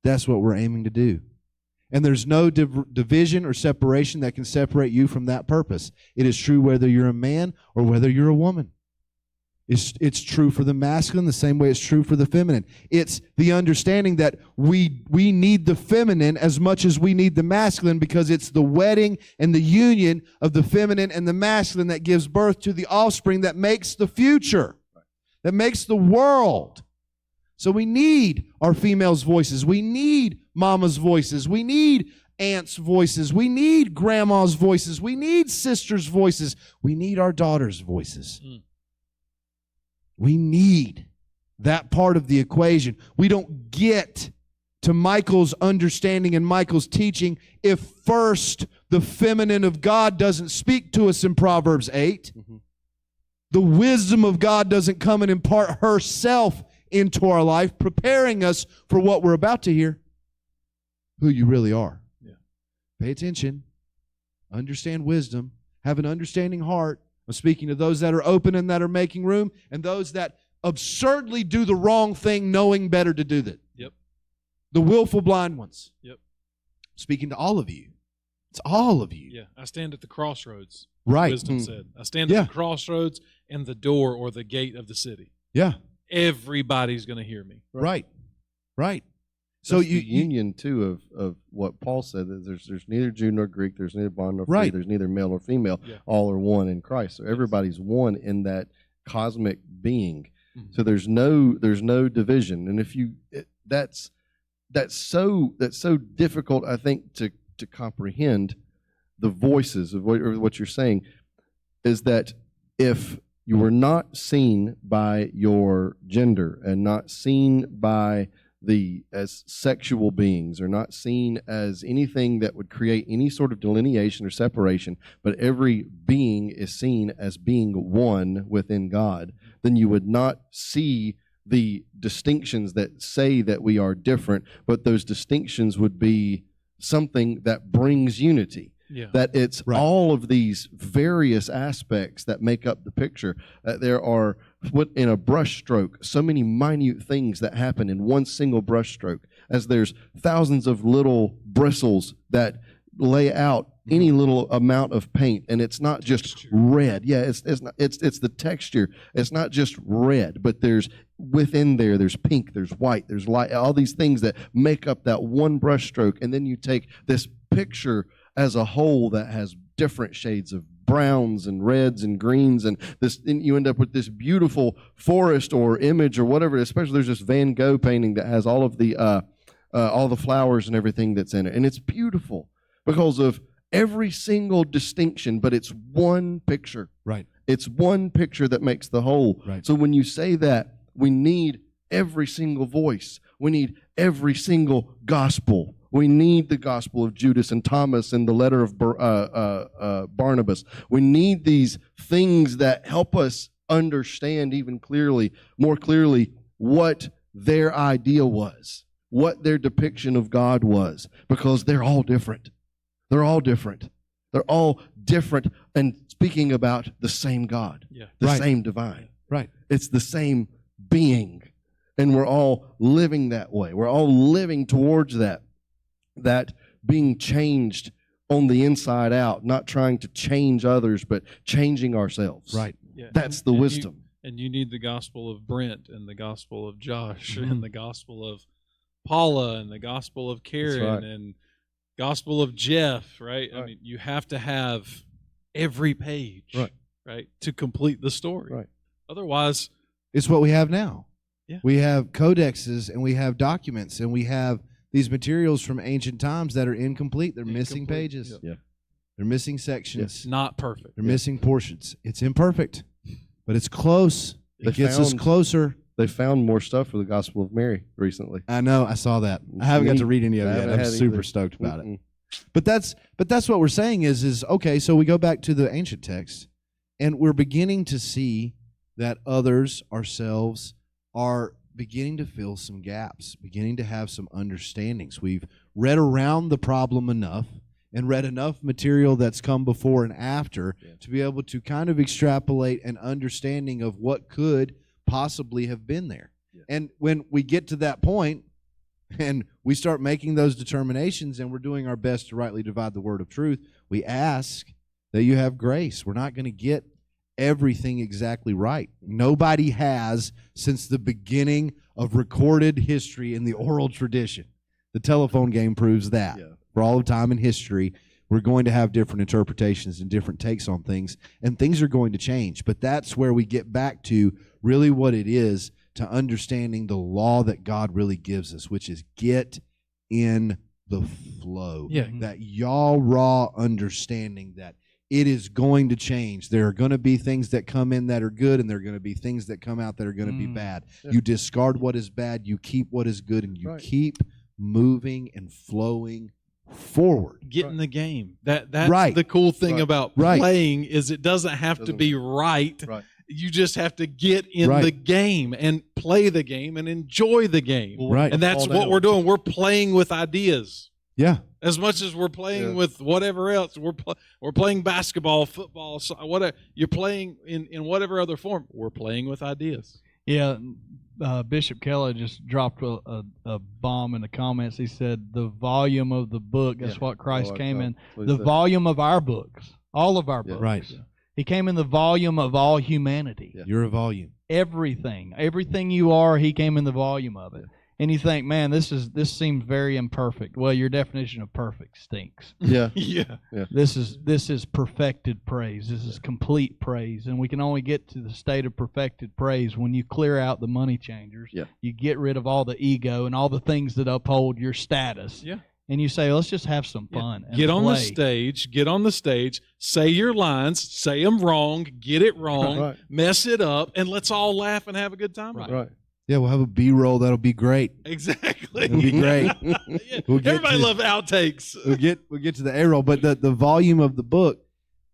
S2: That's what we're aiming to do. And there's no division or separation that can separate you from that purpose. It is true whether you're a man or whether you're a woman. It's true for the masculine the same way it's true for the feminine. It's the understanding that we need the feminine as much as we need the masculine because it's the wedding and the union of the feminine and the masculine that gives birth to the offspring that makes the future, that makes the world. So we need our females' voices. We need mama's voices. We need aunt's voices. We need grandma's voices. We need sisters' voices. We need our daughters' voices. We need that part of the equation. We don't get to Michael's understanding and Michael's teaching if first the feminine of God doesn't speak to us in Proverbs 8. The wisdom of God doesn't come and impart herself into our life, preparing us for what we're about to hear, who you really are.
S4: Yeah.
S2: Pay attention. Understand wisdom. Have an understanding heart. I'm speaking to those that are open and that are making room, and those that absurdly do the wrong thing knowing better to do that.
S4: Yep.
S2: The willful blind ones.
S4: Yep.
S2: Speaking to all of you. It's all of you.
S4: Yeah. I stand at the crossroads.
S2: Right.
S4: Wisdom said. I stand at the crossroads and the door or the gate of the city.
S2: Yeah.
S4: Everybody's going to hear me.
S2: Right.
S5: So
S3: That's
S5: you
S3: the union too of what Paul said, that there's neither Jew nor Greek, there's neither bond nor free,
S5: Right.
S3: there's neither male nor female.
S4: Yeah.
S3: All are one in Christ. So everybody's one in that cosmic being.
S4: Mhm.
S3: So there's no division. And if you that's so difficult, I think, to comprehend the voices of what you're saying, is that if you were not seen by your gender and not seen by as sexual beings, or not seen as anything that would create any sort of delineation or separation, but every being is seen as being one within God, then you would not see the distinctions that say that we are different, but those distinctions would be something that brings unity.
S4: Yeah.
S3: That it's
S5: Right.
S3: all of these various aspects that make up the picture. There are, in a brush stroke, so many minute things that happen in one single brush stroke, as there's thousands of little bristles that lay out any little amount of paint, and it's not just
S4: Texture.
S3: red. Yeah, it's the texture. It's not just red, but there's within there's pink, there's white, there's light, all these things that make up that one brush stroke, and then you take this picture as a whole that has different shades of browns and reds and greens, and you end up with this beautiful forest or image or whatever. Especially there's this Van Gogh painting that has all the flowers and everything that's in it, and it's beautiful because of every single distinction, but it's one picture.
S5: Right.
S3: It's one picture that makes the whole.
S5: Right.
S3: So when you say that, we need every single voice. We need every single gospel. We need the gospel of Judas and Thomas and the letter of Barnabas. We need these things that help us understand even more clearly, what their idea was, what their depiction of God was, because they're all different. They're all different. They're all different, and speaking about the same God,
S4: Yeah.
S3: the
S5: Right.
S3: same divine.
S5: Right.
S3: It's the same being, and we're all living that way. We're all living towards that being changed on the inside out, not trying to change others, but changing ourselves.
S5: Right.
S4: Yeah.
S3: That's
S4: And-
S3: the
S4: and you-
S3: wisdom.
S4: And you need the gospel of Brent and the gospel of Josh
S3: Mhm.
S4: and the gospel of Paula and the gospel of Karen
S3: right.
S4: and gospel of Jeff, right? I
S3: Right.
S4: mean, you have to have every page,
S3: Right.
S4: to complete the story.
S3: Right.
S4: Otherwise,
S5: It's what we have now.
S4: Yeah.
S5: We have codexes and we have documents and we have these materials from ancient times that are incomplete. They're missing
S4: Incomplete.
S5: pages.
S4: Yep.
S3: Yeah.
S5: They're missing
S4: it's
S5: sections.
S4: not perfect.
S5: They're missing portions. It's imperfect, but it's close.
S3: They
S5: It gets us
S3: found-
S5: closer.
S3: They found more stuff for the Gospel of Mary recently.
S5: I know. I saw that. I haven't got to read any of it
S3: I
S5: yet.
S3: haven't
S5: I'm
S3: had
S5: super
S3: either.
S5: stoked about it.
S3: Mm-mm.
S5: But that's what we're saying is okay, so we go back to the ancient text and we're beginning to see that others, ourselves, are beginning to fill some gaps, beginning to have some understandings. We've read around the problem enough and read enough material that's come before and after to be able to kind of extrapolate an understanding of what could possibly have been there.
S3: Yeah.
S5: And when we get to that point, and we start making those determinations and we're doing our best to rightly divide the word of truth, we ask that you have grace. We're not going to get everything exactly right. Nobody has since the beginning of recorded history in the oral tradition. The telephone game proves that.
S3: Yeah.
S5: For all of time in history, we're going to have different interpretations and different takes on things, and things are going to change. But that's where we get back to really what it is to understanding the law that God really gives us, which is get in the flow.
S4: Yeah.
S5: That y'all raw understanding that it is going to change. There are going to be things that come in that are good, and there are going to be things that come out that are going to be bad.
S3: Yeah.
S5: You discard what is bad, you keep what is good, and you
S3: Right.
S5: keep moving and flowing forward.
S4: Get in the game. That's
S5: Right.
S4: the cool thing
S3: Right.
S4: about
S5: Right.
S4: playing is it doesn't have to
S3: Doesn't-
S4: be right.
S3: Right.
S4: You just have to get in
S5: Right.
S4: the game and play the game and enjoy the game.
S3: Well,
S5: Right.
S4: And that's
S3: fall
S4: what
S3: down.
S4: we're doing. We're playing with ideas.
S5: Yeah.
S4: As much as we're playing
S3: Yeah.
S4: with whatever else, we're playing basketball, football, whatever. You're playing in whatever other form. We're playing with ideas.
S1: Yeah, Bishop Keller just dropped a bomb in the comments. He said the volume of the book, that's
S3: Yeah.
S1: what Christ
S3: Oh,
S1: came in.
S3: that's what he
S1: The
S3: said.
S1: volume of our books, all of our
S3: Yeah.
S1: books.
S5: Right.
S1: He came in the volume of all humanity.
S3: Yeah.
S5: You're a volume.
S1: Everything you are, he came in the volume of it. and you think, man, this seems very imperfect. Well, your definition of perfect stinks.
S3: Yeah.
S4: Yeah.
S1: This is perfected praise. This is complete praise, and we can only get to the state of perfected praise when you clear out the money changers.
S3: Yeah.
S1: You get rid of all the ego and all the things that uphold your status.
S4: Yeah.
S1: And you say, let's just have some fun. And
S4: Get on the
S1: play.
S4: stage. Get on the stage. Say your lines. Say them wrong. Get it wrong.
S3: Right.
S4: Mess it up, and let's all laugh and have a good time. with it.
S3: Right.
S5: Yeah, we'll have a B-roll. That'll be great.
S4: Exactly.
S5: It'll be great.
S4: Yeah.
S5: We'll get
S4: Everybody
S5: to-
S4: loves outtakes.
S5: We'll get to the A-roll, but the volume of the book,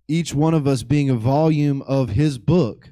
S5: each one of us being a volume of his book,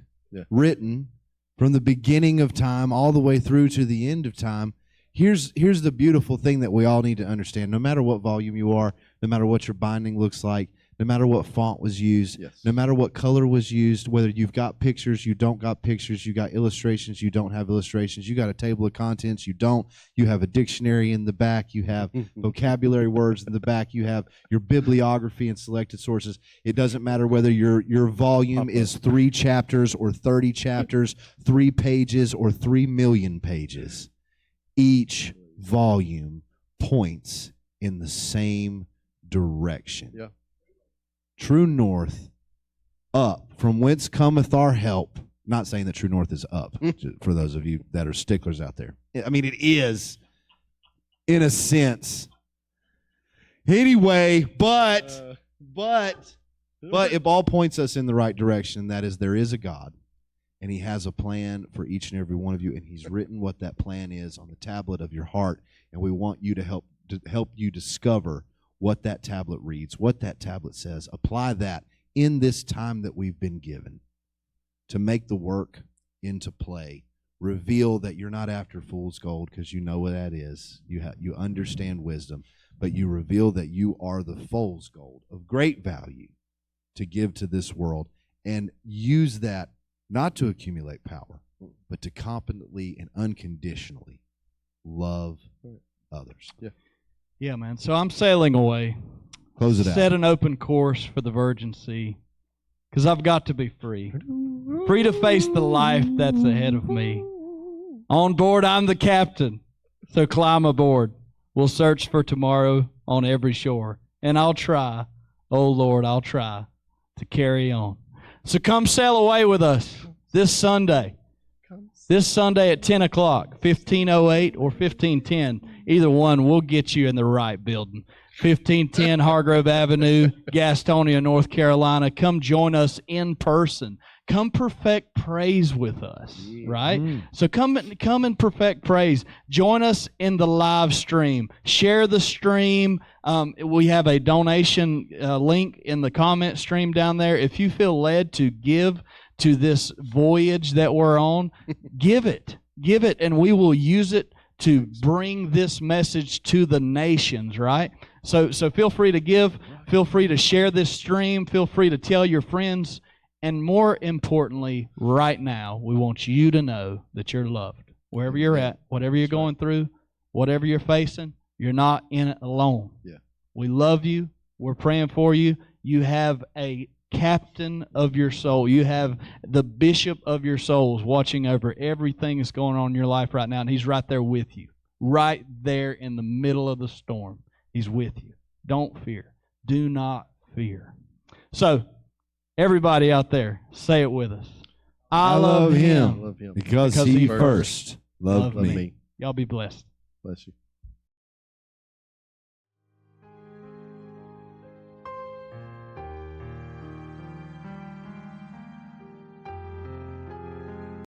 S5: written from the beginning of time all the way through to the end of time. Here's the beautiful thing that we all need to understand. No matter what volume you are, no matter what your binding looks like, no matter what font was used, no matter what color was used, whether you've got pictures, you don't got pictures, you got illustrations, you don't have illustrations, you got a table of contents, you don't, you have a dictionary in the back, you have vocabulary words in the back, you have your bibliography and selected sources. It doesn't matter whether your volume is 3 chapters or 30 chapters, 3 pages or 3 million pages. Each volume points in the same direction.
S3: Yeah.
S5: True north, up, from whence cometh our help. Not saying that true north is up, for those of you that are sticklers out there. I mean, it is, in a sense. Anyway, but it all points us in the right direction. That is, there is a God, and he has a plan for each and every one of you, and he's written what that plan is on the tablet of your heart, and we want you to help you discover what that tablet reads, what that tablet says. Apply that in this time that we've been given to make the work into play. Reveal that you're not after fool's gold, because you know what that is. You understand wisdom, but you reveal that you are the fool's gold of great value to give to this world, and use that not to accumulate power, but to competently and unconditionally love others.
S1: Yeah, man. So I'm sailing away.
S5: Close it out.
S1: Set an open course for the Virgin Sea, because I've got to be free. Free to face the life that's ahead of me. On board, I'm the captain, so climb aboard. We'll search for tomorrow on every shore, and I'll try, oh Lord, I'll try to carry on. So come sail away with us this Sunday. This Sunday at 10 o'clock, 1508 or 1510. Either one, we'll get you in the right building. 1510 Hargrove Avenue, Gastonia, North Carolina. Come join us in person. Come perfect praise with us, right? So come and perfect praise. Join us in the live stream. Share the stream. We have a donation link in the comment stream down there. If you feel led to give to this voyage that we're on, give it, and we will use it to bring this message to the nations, right? So feel free to give, feel free to share this stream, feel free to tell your friends, and more importantly, right now, we want you to know that you're loved. Wherever you're at, whatever you're going through, whatever you're facing, you're not in it alone.
S3: Yeah.
S1: We love you. We're praying for you. You have a captain of your soul. You have the bishop of your souls watching over everything that's going on in your life right now, and he's right there with you, right there in the middle of the storm. He's with you. Don't fear. Do not fear. So, everybody out there, say it with us. I love him
S3: Love him.
S5: Because he first loved me.
S1: Y'all be blessed.
S3: Bless you.